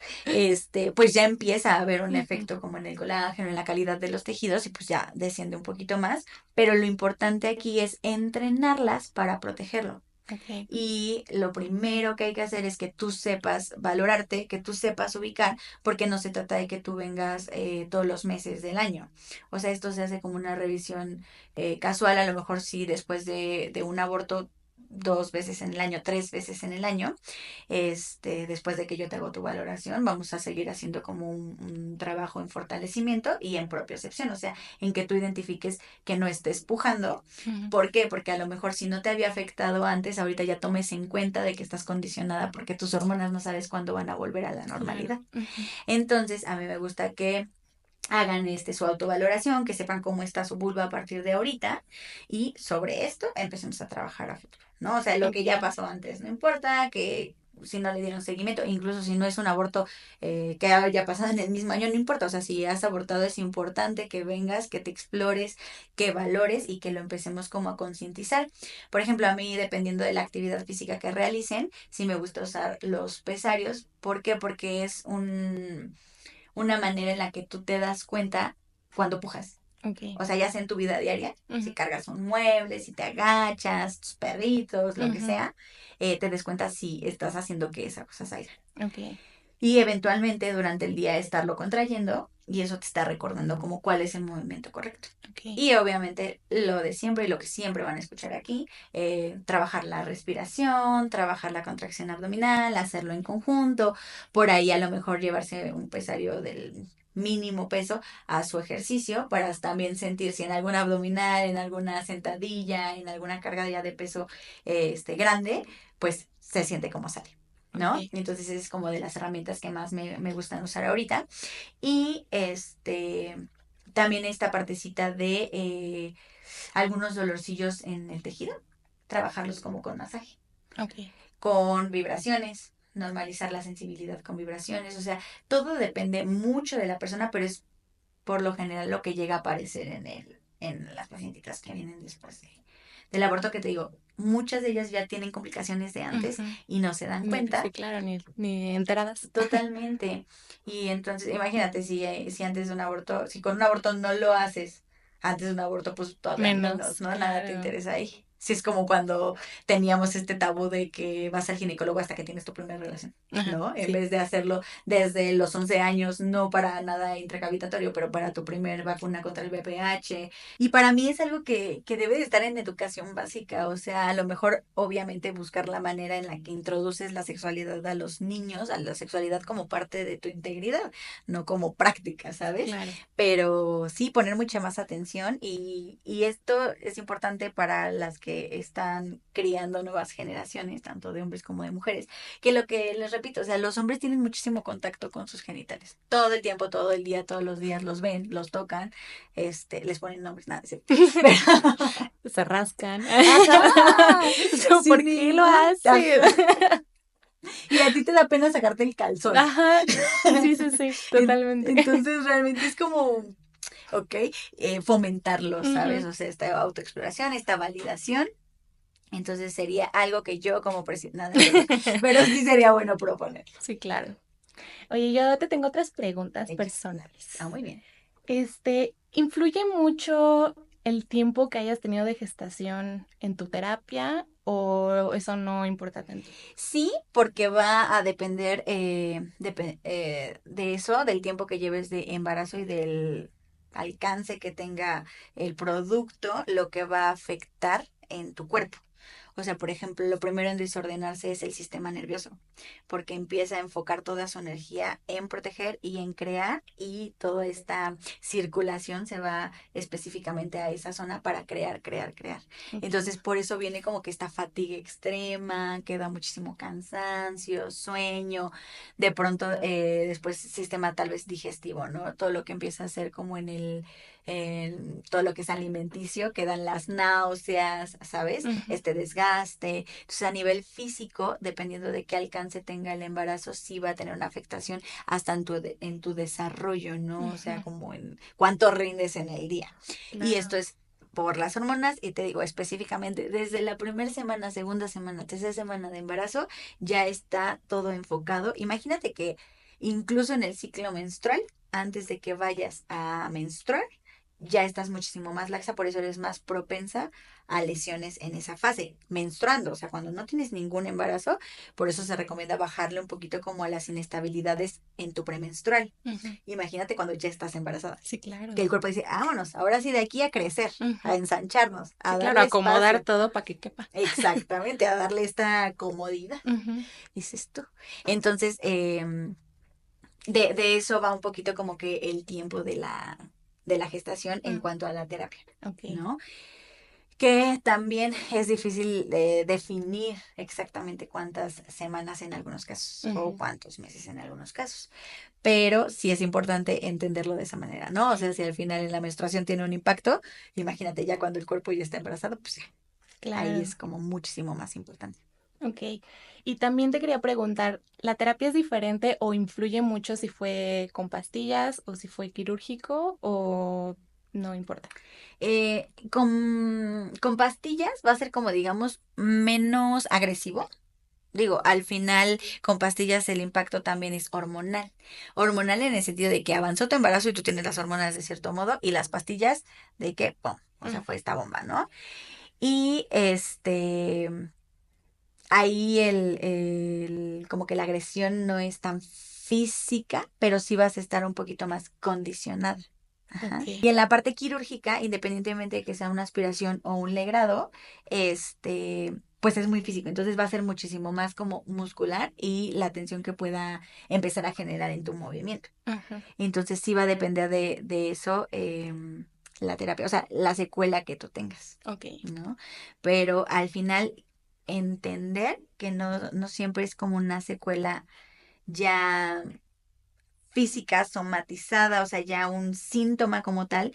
Pues ya empieza a haber un Ujú. efecto como en el colágeno, en la calidad de los tejidos y pues ya desciende un poquito más, pero lo importante aquí es entrenarlas para protegerlo. Ok. Y lo primero que hay que hacer es que tú sepas valorarte, que tú sepas ubicar, porque no se trata de que tú vengas todos los meses del año. O sea, esto se hace como una revisión casual, a lo mejor sí después de un aborto 2 veces en el año, 3 veces en el año, después de que yo te hago tu valoración, vamos a seguir haciendo como un trabajo en fortalecimiento y en propiocepción, o sea, en que tú identifiques que no estés pujando. Ujú. ¿Por qué? Porque a lo mejor si no te había afectado antes, ahorita ya tomes en cuenta de que estás condicionada porque tus hormonas no sabes cuándo van a volver a la Claro. normalidad. Ujú. Entonces, a mí me gusta que hagan su autovaloración, que sepan cómo está su vulva a partir de ahorita y sobre esto empecemos a trabajar a futuro, ¿no? O sea, lo que ya Ok. pasó antes, no importa que si no le dieron seguimiento, incluso si no es un aborto que haya pasado en el mismo año, no importa, o sea, si has abortado es importante que vengas, que te explores, que valores y que lo empecemos como a concientizar. Por ejemplo, a mí, dependiendo de la actividad física que realicen, sí me gusta usar los pesarios. ¿Por qué? Porque es una manera en la que tú te das cuenta cuando pujas. Ok. O sea, ya sea en tu vida diaria, si Ujú, cargas un mueble, si te agachas, tus perritos, lo que ujú, sea, te des cuenta si estás haciendo que esa cosa salga. ok, Y eventualmente durante el día estarlo contrayendo y eso te está recordando como cuál es el movimiento correcto. ok. Y obviamente lo de siempre y lo que siempre van a escuchar aquí, trabajar la respiración, trabajar la contracción abdominal, hacerlo en conjunto, por ahí a lo mejor llevarse un pesario del mínimo peso a su ejercicio para también sentir si en alguna abdominal, en alguna sentadilla, en alguna carga ya de peso grande, pues se siente como sale. ¿No? Ok. Entonces es como de las herramientas que más me gustan usar ahorita. Y también esta partecita de algunos dolorcillos en el tejido, trabajarlos como con masaje, Ok. con vibraciones, normalizar la sensibilidad con vibraciones, o sea, todo depende mucho de la persona, pero es por lo general lo que llega a aparecer en las pacientitas que vienen después del aborto, que te digo, muchas de ellas ya tienen complicaciones de antes Ujú. y no se dan Sí, cuenta. claro, ni enteradas. Totalmente. Y entonces, imagínate si antes de un aborto, si con un aborto no lo haces, antes de un aborto, pues todavía menos, Menos, ¿no? Nada te claro. interesa ahí. Sí, es como cuando teníamos este tabú de que vas al ginecólogo hasta que tienes tu primera relación, Ajá, ¿no? En sí. vez de hacerlo desde los 11 años, no para nada intracavitatorio, pero para tu primer vacuna contra el VPH. Y para mí es algo que debe de estar en educación básica, o sea, a lo mejor obviamente buscar la manera en la que introduces la sexualidad a los niños, a la sexualidad como parte de tu integridad, no como práctica, ¿sabes? Claro. Pero sí poner mucha más atención y esto es importante para las que están criando nuevas generaciones, tanto de hombres como de mujeres, que lo que les repito, o sea, los hombres tienen muchísimo contacto con sus genitales, todo el tiempo, todo el día, todos los días los ven, los tocan, les ponen nombres, nada, ¿sí? Pero, Se rascan. ajá, So, sin ¿por qué lo ningún, hacen? y a ti te da pena sacarte el calzón. Ajá. Sí, sí, sí, totalmente. Entonces realmente es como, ok, fomentarlo, ¿sabes? Ujú. O sea, esta autoexploración, esta validación. Entonces sería algo que yo como presidente, nada, es cierto, pero sí sería bueno proponerlo. Sí, claro. Oye, yo te tengo otras preguntas Échale. Ah, personales. muy bien. ¿Influye mucho el tiempo que hayas tenido de gestación en tu terapia o eso no importa tanto? Sí, porque va a depender de eso, del tiempo que lleves de embarazo y del alcance que tenga el producto, lo que va a afectar en tu cuerpo. O sea, por ejemplo, lo primero en desordenarse es el sistema nervioso, porque empieza a enfocar toda su energía en proteger y en crear y toda esta circulación se va específicamente a esa zona para crear, crear, crear. Ok. Entonces, por eso viene como que esta fatiga extrema, queda muchísimo cansancio, sueño, de pronto después sistema tal vez digestivo, ¿no? Todo lo que empieza a ser como todo lo que es alimenticio, quedan las náuseas, ¿sabes? Ujú, Este desgaste. Entonces, a nivel físico, dependiendo de qué alcance tenga el embarazo, sí va a tener una afectación hasta en tu desarrollo, ¿no? O sea, ujú, como en cuánto rindes en el día. Y esto claro. es por las hormonas y te digo específicamente desde la primera semana, segunda semana, tercera semana de embarazo ya está todo enfocado. Imagínate que incluso en el ciclo menstrual, antes de que vayas a menstruar, ya estás muchísimo más laxa, por eso eres más propensa a lesiones en esa fase, menstruando, o sea, cuando no tienes ningún embarazo, por eso se recomienda bajarle un poquito como a las inestabilidades en tu premenstrual. Ujú, Imagínate cuando ya estás embarazada sí, que claro. el cuerpo dice, vámonos, ahora sí de aquí a crecer, Ujú, a ensancharnos, sí, a claro, darle acomodar espacio. todo para que quepa. Exactamente, a darle esta comodidad, Ujú, dices tú. Entonces, de eso va un poquito como que el tiempo de la gestación en mm, cuanto a la terapia, ok. ¿no? Que también es difícil definir exactamente cuántas semanas en algunos casos o Ujú, cuántos meses en algunos casos. Pero sí es importante entenderlo de esa manera, ¿no? O sea, si al final en la menstruación tiene un impacto, imagínate ya cuando el cuerpo ya está embarazado, pues ya, ahí claro. es como muchísimo más importante. Ok. Y también te quería preguntar, ¿la terapia es diferente o influye mucho si fue con pastillas o si fue quirúrgico o no importa? Con pastillas va a ser como, digamos, menos agresivo, Digo, al final con pastillas el impacto también es hormonal. Hormonal en el sentido de que avanzó tu embarazo y tú tienes las hormonas de cierto modo y las pastillas de que, ¡pum! O sea, Mm, fue esta bomba, ¿no? Y ahí como que la agresión no es tan física, pero sí vas a estar un poquito más condicionada. Ajá. Y ok. en la parte quirúrgica, independientemente de que sea una aspiración o un legrado, pues es muy físico. Entonces va a ser muchísimo más como muscular y la tensión que pueda empezar a generar en tu movimiento. Ajá, Entonces sí va a depender de eso, la terapia, o sea, la secuela que tú tengas, ok. ¿no? Pero al final entender que no siempre es como una secuela ya física, somatizada, o sea, ya un síntoma como tal,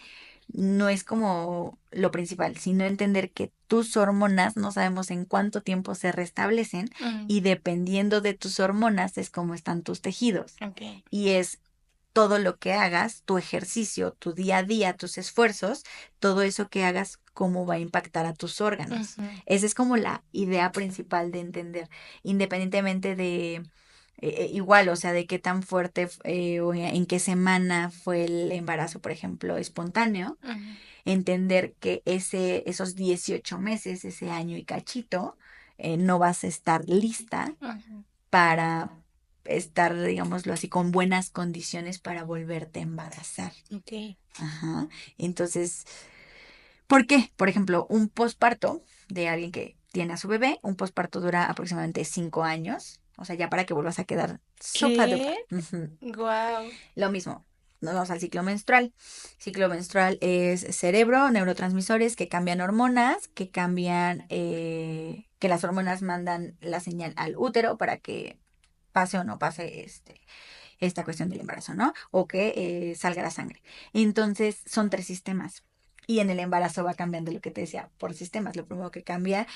no es como lo principal, sino entender que tus hormonas no sabemos en cuánto tiempo se restablecen Mm, y dependiendo de tus hormonas es cómo están tus tejidos. ok. Y es todo lo que hagas, tu ejercicio, tu día a día, tus esfuerzos, todo eso que hagas, cómo va a impactar a tus órganos. Ujú, Esa es como la idea principal de entender, independientemente de, igual, o sea, de qué tan fuerte o en qué semana fue el embarazo, por ejemplo, espontáneo, ujú, entender que esos 18 meses, ese año y cachito, no vas a estar lista ujú. para estar, digámoslo así, con buenas condiciones para volverte a embarazar. Ok. Ajá. Entonces, ¿por qué? Por ejemplo, un posparto de alguien que tiene a su bebé, un posparto dura aproximadamente 5 años. O sea, ya para que vuelvas a quedar sopa de... ¿Qué? Ujú. Wow. Lo mismo. Nos vamos al ciclo menstrual. Ciclo menstrual es cerebro, neurotransmisores que cambian hormonas, que cambian, que las hormonas mandan la señal al útero para que pase o no pase esta cuestión del embarazo, ¿no? O que salga la sangre. Entonces, son 3 sistemas. Y en el embarazo va cambiando lo que te decía por sistemas. Lo primero que cambia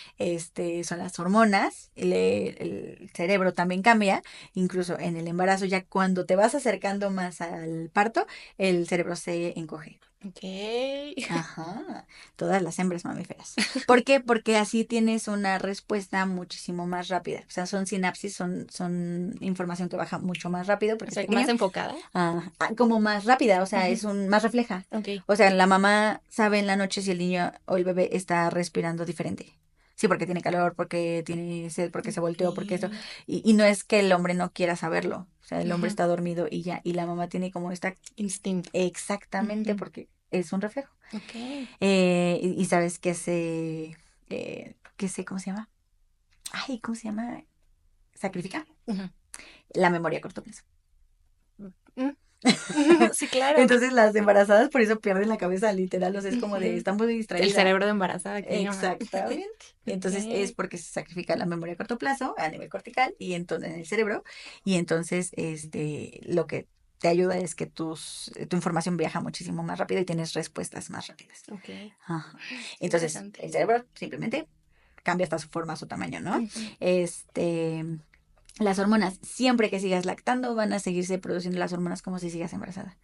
son las hormonas, el cerebro también cambia. Incluso en el embarazo, ya cuando te vas acercando más al parto, el cerebro se encoge. Ok. Ajá, todas las hembras mamíferas. ¿Por qué? Porque así tienes una respuesta muchísimo más rápida. O sea, son sinapsis, son información que baja mucho más rápido O porque es sea, más pequeño. enfocada. Como más rápida, o sea, Ujú, más refleja. ok. O sea, la mamá sabe en la noche si el niño o el bebé está respirando diferente. Sí, porque tiene calor, porque tiene sed, porque se volteó, porque esto. Ok. Y no es que el hombre no quiera saberlo. O sea, el hombre Ujú, está dormido y ya. Y la mamá tiene como esta instinto. exactamente Ujú, porque es un reflejo. ok. Y sabes ¿cómo se llama? Ay, ¿cómo se llama? Sacrifica Ujú. la memoria a corto plazo. Mm, sí, claro. Entonces las embarazadas por eso pierden la cabeza, literal, o sea, es como de, Ujú. están muy El distraída. cerebro de embarazada que llaman. Exactamente. Entonces es Ok. porque se sacrifica la memoria a corto plazo a nivel cortical y entonces en el cerebro y entonces lo que te ayuda es que tu información viaja muchísimo más rápido y tienes respuestas más rápidas. Ok. Ajá. Qué Entonces interesante. el cerebro simplemente cambia hasta su forma, su tamaño, ¿no? Ujú, Este, las hormonas, siempre que sigas lactando, van a seguirse produciendo las hormonas como si sigas embarazada.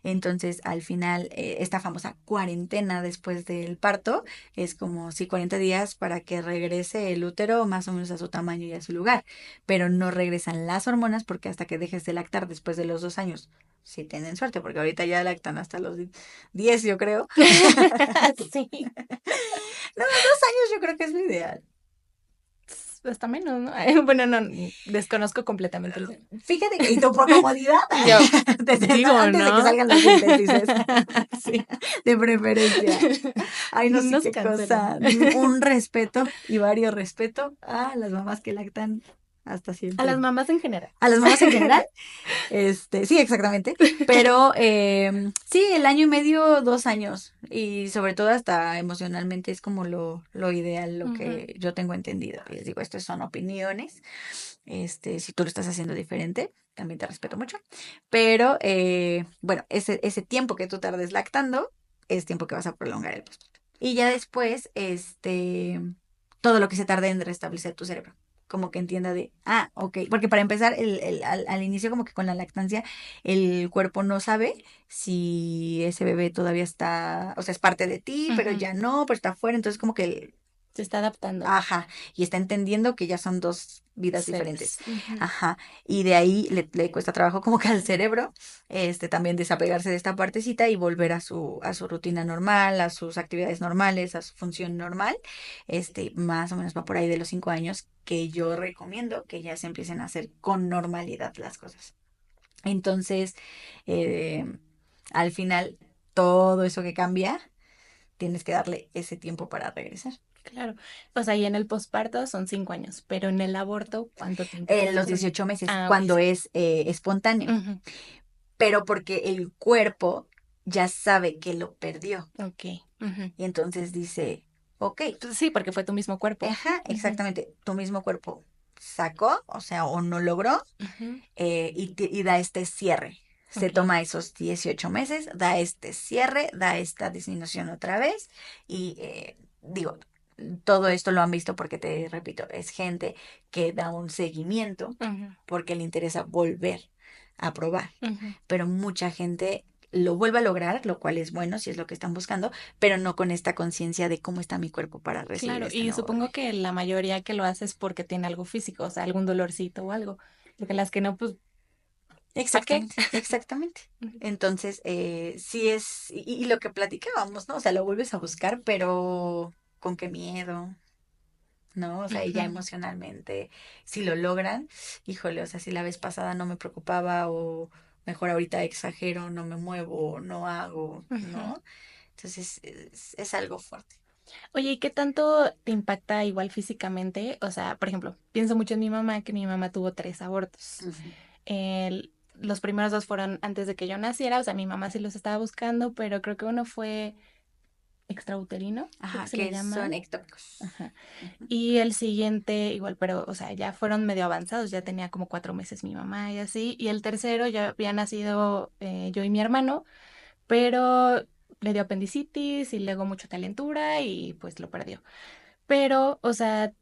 Entonces, al final, esta famosa cuarentena después del parto es como si 40 días para que regrese el útero más o menos a su tamaño y a su lugar, pero no regresan las hormonas porque hasta que dejes de lactar después de los 2 años, si tienen suerte, porque ahorita ya lactan hasta los 10, yo creo. sí. No, 2 años yo creo que es lo ideal. Hasta menos, ¿no? Bueno, no, desconozco completamente el tema. Fíjate que, y tú por comodidad, Y yo, digo, antes de que ¿no? salgan los dientes, dices, Sí. de preferencia. Ay, no sé No se qué cancelen. cosa. Un respeto y varios respeto a las mamás que lactan hasta A las siempre. mamás en general. A las mamás en general, sí, exactamente. Pero sí, el año y medio, 2 años. Y sobre todo hasta emocionalmente es como lo ideal, lo Ujú, que yo tengo entendido. Y les digo, estas son opiniones. Si tú lo estás haciendo diferente, también te respeto mucho. Pero bueno, ese tiempo que tú tardes lactando es tiempo que vas a prolongar el posparto. Y ya después, todo lo que se tarde en restablecer tu cerebro. Como que entienda ok, porque para empezar, al inicio como que con la lactancia, el cuerpo no sabe si ese bebé todavía está, o sea, es parte de ti, pero ujú, ya no, pero está fuera, entonces como que Se está adaptando. Ajá, y está entendiendo que ya son dos vidas diferentes. Seres. Ujú. Ajá, y de ahí le cuesta trabajo como que al cerebro, también desapegarse de esta partecita y volver a su rutina normal, a sus actividades normales, a su función normal. Más o menos va por ahí de los 5 años que yo recomiendo que ya se empiecen a hacer con normalidad las cosas. Entonces, eh, al final, todo eso que cambia, tienes que darle ese tiempo para regresar. Claro. O sea, y en el posparto son 5 años, pero en el aborto, ¿cuánto tiempo En los transcurre? 18 meses, Ah, ok, cuando sí. es espontáneo, Ujú. pero porque el cuerpo ya sabe que lo perdió. Ok. Ujú. Y entonces dice, ok, Pues sí, porque fue tu mismo cuerpo. ajá, Ujú. exactamente, tu mismo cuerpo sacó, o sea, o no logró, Ujú. y da este cierre. Se Ok. toma esos 18 meses, da este cierre, da esta disminución otra vez y digo, todo esto lo han visto porque te repito, es gente que da un seguimiento Ujú. porque le interesa volver a probar, Ujú. pero mucha gente lo vuelve a lograr, lo cual es bueno si es lo que están buscando, pero no con esta conciencia de cómo está mi cuerpo para recibir Claro, este y nuevo bebé. supongo que la mayoría que lo hace es porque tiene algo físico, o sea, algún dolorcito o algo. Porque las que no, pues, ¿para qué? Exactamente, exactamente. Ujú. Entonces, sí es, y lo que platicábamos, ¿no? O sea, lo vuelves a buscar, pero con qué miedo, ¿no? O sea, y ya Ujú. emocionalmente, si lo logran, híjole, o sea, si la vez pasada no me preocupaba o mejor ahorita exagero, no me muevo, no hago, Ujú. ¿no? Entonces, es algo fuerte. Oye, ¿y qué tanto te impacta igual físicamente? O sea, por ejemplo, pienso mucho en mi mamá, que mi mamá tuvo 3 abortos. Ujú. Los primeros dos fueron antes de que yo naciera, o sea, mi mamá sí los estaba buscando, pero creo que uno fue extrauterino, creo que Ajá, se le que llama. son ectópicos. Ajá. Ujú. Y el siguiente, igual, pero, o sea, ya fueron medio avanzados, ya tenía como 4 meses mi mamá y así. Y el tercero ya había nacido yo y mi hermano, pero le dio apendicitis y luego mucha calentura y pues lo perdió. Pero, o sea,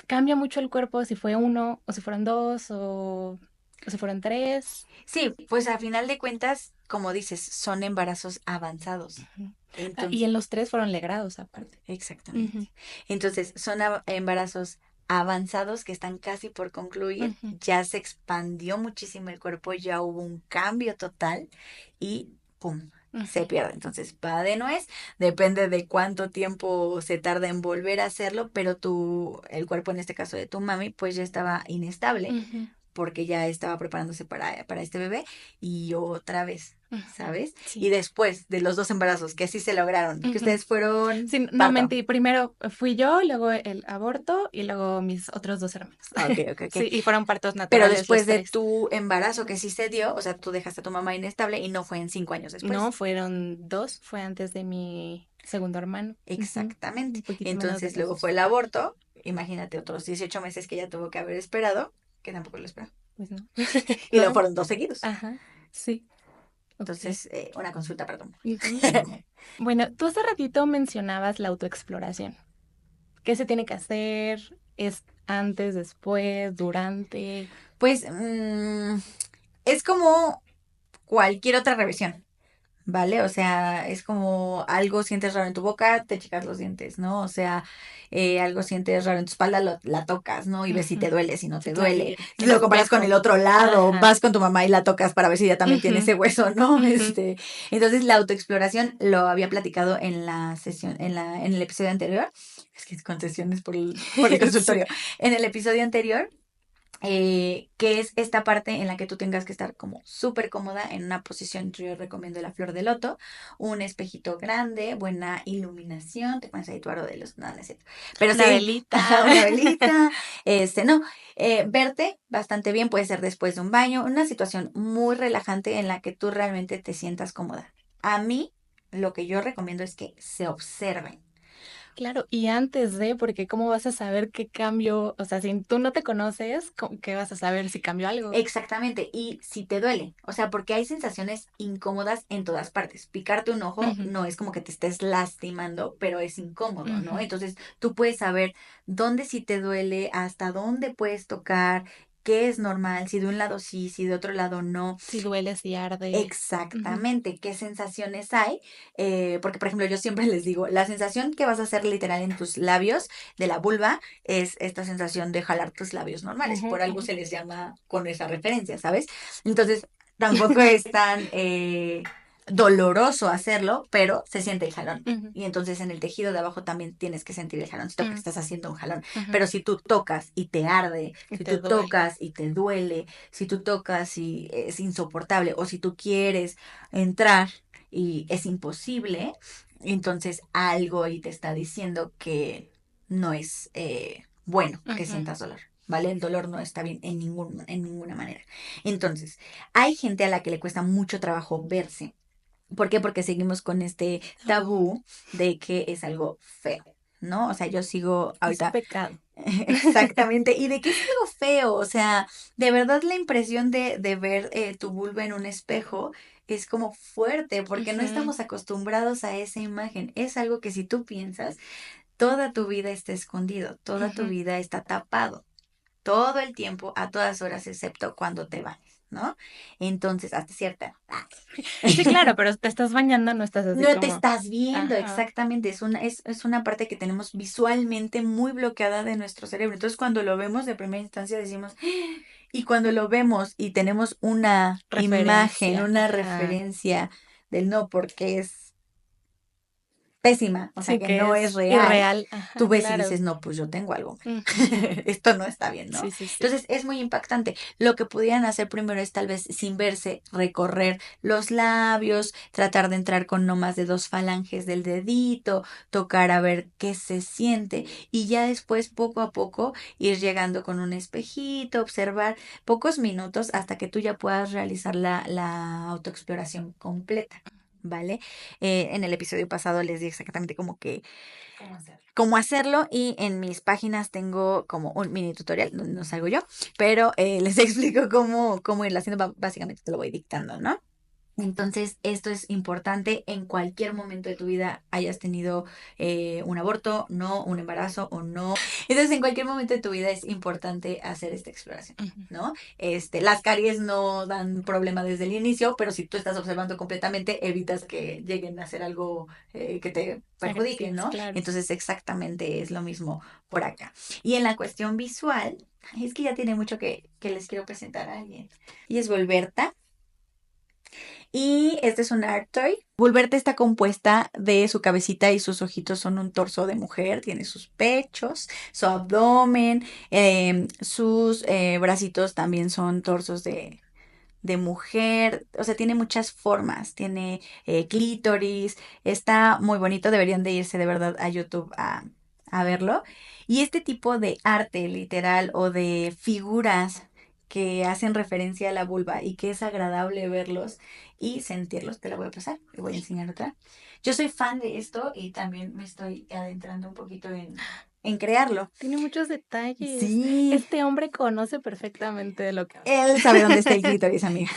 cambia mucho el cuerpo si fue uno, o si fueron dos, o si fueron tres. Sí, pues a final de cuentas, como dices, son embarazos avanzados. Ujú. Ah, y Entonces, en los tres fueron legrados aparte. exactamente. Ujú. Entonces, son embarazos avanzados que están casi por concluir. Ujú. Ya se expandió muchísimo el cuerpo, ya hubo un cambio total y ¡pum! Se Ujú. pierde. Entonces, va de nuez. Depende de cuánto tiempo se tarda en volver a hacerlo, pero el cuerpo en este caso de tu mami, pues ya estaba inestable Ujú. porque ya estaba preparándose para este bebé y otra vez, Ujú. ¿sabes? Y Sí. después de los dos embarazos que sí se lograron, que Ujú. ustedes fueron Sí, no parto. mentí. Primero fui yo, luego el aborto y luego mis otros dos hermanos. Ah, ok, ok, ok. Sí, y fueron partos Pero naturales después los de tres. tu embarazo que sí se dio, o sea, tú dejaste a tu mamá inestable y no fue en 5 años No, después. fueron dos, fue antes de mi segundo hermano. Ujú. Exactamente. Un poquito menos de Entonces los luego fue dos. el aborto. Imagínate otros 18 meses que ya tuvo que haber esperado, que tampoco lo esperó. Pues no. Y luego No, fueron dos seguidos. ajá, sí, ok. Entonces, una consulta para tu mamá. Ujú. Bueno, tú hace ratito mencionabas la autoexploración. ¿Qué se tiene que hacer? ¿Es antes, después, durante? Pues es como cualquier otra revisión. ¿Vale? O sea, es como algo sientes raro en tu boca, te checas los dientes, ¿no? O sea, algo sientes raro en tu espalda, la tocas, ¿no? Y ves si te Ujú. duele, si no Sí, te claro, duele. y el Lo comparas con el espejo. otro lado, Ajá. vas con tu mamá y la tocas para ver si ella también tiene Ujú. ese hueso, ¿no? Ujú. Entonces la autoexploración lo había platicado en la sesión, en el episodio anterior. Es que es concesiones por el Sí. consultorio. En el episodio anterior que es esta parte en la que tú tengas que estar como súper cómoda en una posición, yo recomiendo la flor de loto, un espejito grande, buena iluminación, te pones ahí tu aro de luz, no, no es cierto, pero Una sí, velita. una velita, no, verte bastante bien, puede ser después de un baño, una situación muy relajante en la que tú realmente te sientas cómoda. A mí, lo que yo recomiendo es que se observen. Claro, y antes de, porque ¿cómo vas a saber qué cambio? O sea, si tú no te conoces, ¿qué vas a saber si cambió algo? Exactamente, y si te duele, o sea, porque hay sensaciones incómodas en todas partes. Picarte un ojo Ujú. no es como que te estés lastimando, pero es incómodo, ¿no? Ujú. Entonces tú puedes saber dónde sí te duele, hasta dónde puedes tocar, qué es normal, si de un lado sí, si de otro lado no. Si duele, si arde. Exactamente, qué sensaciones hay, porque por ejemplo yo siempre les digo, la sensación que vas a hacer literal en tus labios de la vulva es esta sensación de jalar tus labios normales, por algo se les llama con esa referencia, ¿sabes? Entonces tampoco es tan doloroso hacerlo, pero se siente el jalón. Y entonces en el tejido de abajo también tienes que sentir el jaloncito porque estás haciendo un jalón. Pero si tú tocas y te arde, Y si te tú duele. tocas y te duele, si tú tocas y es insoportable, o si tú quieres entrar y es imposible, entonces algo ahí te está diciendo que no es bueno que sientas dolor. ¿Vale? El dolor no está bien en ninguna manera. Entonces, hay gente a la que le cuesta mucho trabajo verse. ¿Por qué? Porque seguimos con este tabú de que es algo feo, ¿no? O sea, yo sigo Es ahorita pecado. exactamente. ¿Y de qué es algo feo? O sea, de verdad la impresión de ver tu vulva en un espejo es como fuerte porque no estamos acostumbrados a esa imagen. Es algo que si tú piensas, toda tu vida está escondido, toda tu vida está tapado todo el tiempo, a todas horas, excepto cuando te bañas, ¿no? Entonces, hasta cierta. Sí, claro, pero te estás bañando, no estás así No te como. estás viendo, Ajá. exactamente. Es una parte que tenemos visualmente muy bloqueada de nuestro cerebro. Entonces, cuando lo vemos de primera instancia, decimos, "Ah", y cuando lo vemos y tenemos una imagen, Referencia. una Ajá. referencia del no, porque es pésima, o sea, Sí, que que no es es real, irreal. tú Ajá, ves y claro. dices, no, pues yo tengo algo mal. Ujú. Esto no está bien, ¿no? Sí, sí, sí. Entonces es muy impactante. Lo que pudieran hacer primero es tal vez sin verse, recorrer los labios, tratar de entrar con no más de 2 falanges del dedito, tocar a ver qué se siente y ya después poco a poco ir llegando con un espejito, observar pocos minutos hasta que tú ya puedas realizar la autoexploración completa. ¿Vale? En el episodio pasado les di exactamente como que cómo hacerlo y en mis páginas tengo como un mini tutorial, no salgo yo, pero les explico cómo irlo haciendo, básicamente te lo voy dictando, ¿no? Entonces, esto es importante en cualquier momento de tu vida, hayas tenido un aborto, no, un embarazo o no. Entonces, en cualquier momento de tu vida es importante hacer esta exploración, ¿no? Las caries no dan problema desde el inicio, pero si tú estás observando completamente, evitas que lleguen a hacer algo que te perjudique, Agresivos, ¿no? claro. Entonces, exactamente es lo mismo por acá. Y en la cuestión visual, es que ya tiene mucho que les quiero presentar a alguien. Y es Volverta. Y este es un art toy. Bulberte está compuesta de su cabecita y sus ojitos son un torso de mujer. Tiene sus pechos, su abdomen, sus bracitos también son torsos de mujer. O sea, tiene muchas formas. Tiene clítoris. Está muy bonito. Deberían de irse de verdad a YouTube a verlo. Y este tipo de arte literal o de figuras que hacen referencia a la vulva y que es agradable verlos y sentirlos, te la voy a pasar, te voy a enseñar otra. Yo soy fan de esto y también me estoy adentrando un poquito en crearlo. Tiene muchos detalles. Sí, Este hombre conoce perfectamente de lo que habla. él sabe dónde está el clítoris, amiga.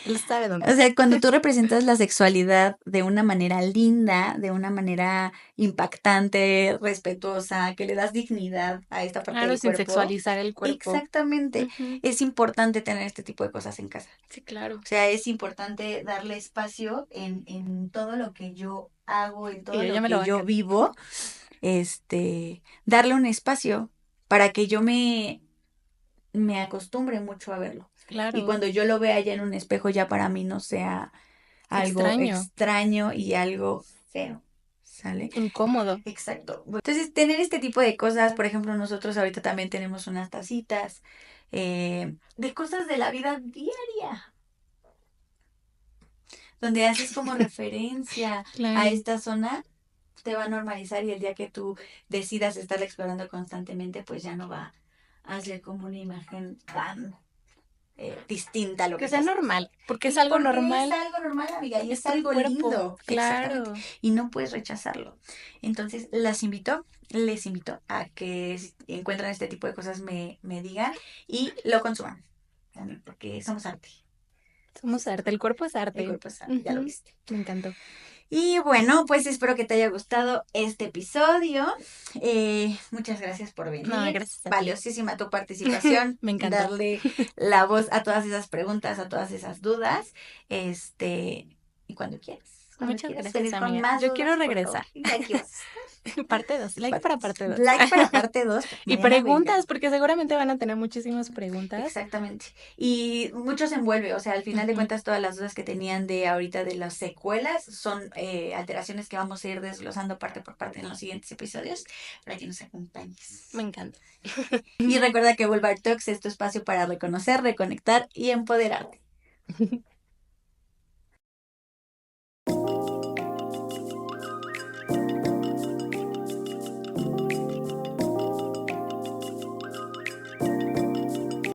Él sabe dónde O está. sea, cuando tú representas la sexualidad de una manera linda, de una manera impactante, respetuosa, que le das dignidad a esta parte Claro, del sin cuerpo, sexualizar el cuerpo. exactamente, Ujú. es importante tener este tipo de cosas en casa. Sí, claro. O sea, es importante darle espacio en todo lo que yo hago, en Y todo yo ya lo me lo que voy a yo quedar. vivo, darle un espacio para que yo me acostumbre mucho a verlo. Y Claro. cuando yo lo vea ya en un espejo, ya para mí no sea algo Extraño. extraño y algo feo, ¿sale? Incómodo. Exacto. Entonces, tener este tipo de cosas, por ejemplo, nosotros ahorita también tenemos unas tacitas de cosas de la vida diaria, donde haces como referencia a Claro. esta zona, te va a normalizar y el día que tú decidas estar explorando constantemente, pues ya no va a ser como una imagen tan distinta a lo que Que sea estás normal, acostumbrado. porque es Y algo porque es normal, algo normal, amiga, y es es tu algo cuerpo. lindo, exactamente, Claro. y no puedes rechazarlo. Entonces, les invito a que si encuentran este tipo de cosas me digan y lo consuman, también, porque somos arte. Somos arte, el cuerpo es El arte. cuerpo es arte, ya lo viste. Me encantó. Y bueno, pues espero que te haya gustado este episodio. Muchas gracias por No, venir. gracias a ti. Valiosísima tu participación. Me encantó. Darle la voz a todas esas preguntas, a todas esas dudas. Y cuando quieras. Cuando Muchas quieras gracias, venir con amiga. más Yo dudas, quiero por favor. regresar. Aquí vas a estar. Parte 2, like para parte 2. Like para parte 2. Y preguntas, porque seguramente van a tener muchísimas preguntas. Exactamente. Y mucho se envuelve, o sea, al final de cuentas todas las dudas que tenían de ahorita de las secuelas son alteraciones que vamos a ir desglosando parte por parte en los siguientes episodios, para que nos acompañes. Me encanta. Y recuerda que Boulevard Talks es tu espacio para reconocer, reconectar y empoderarte.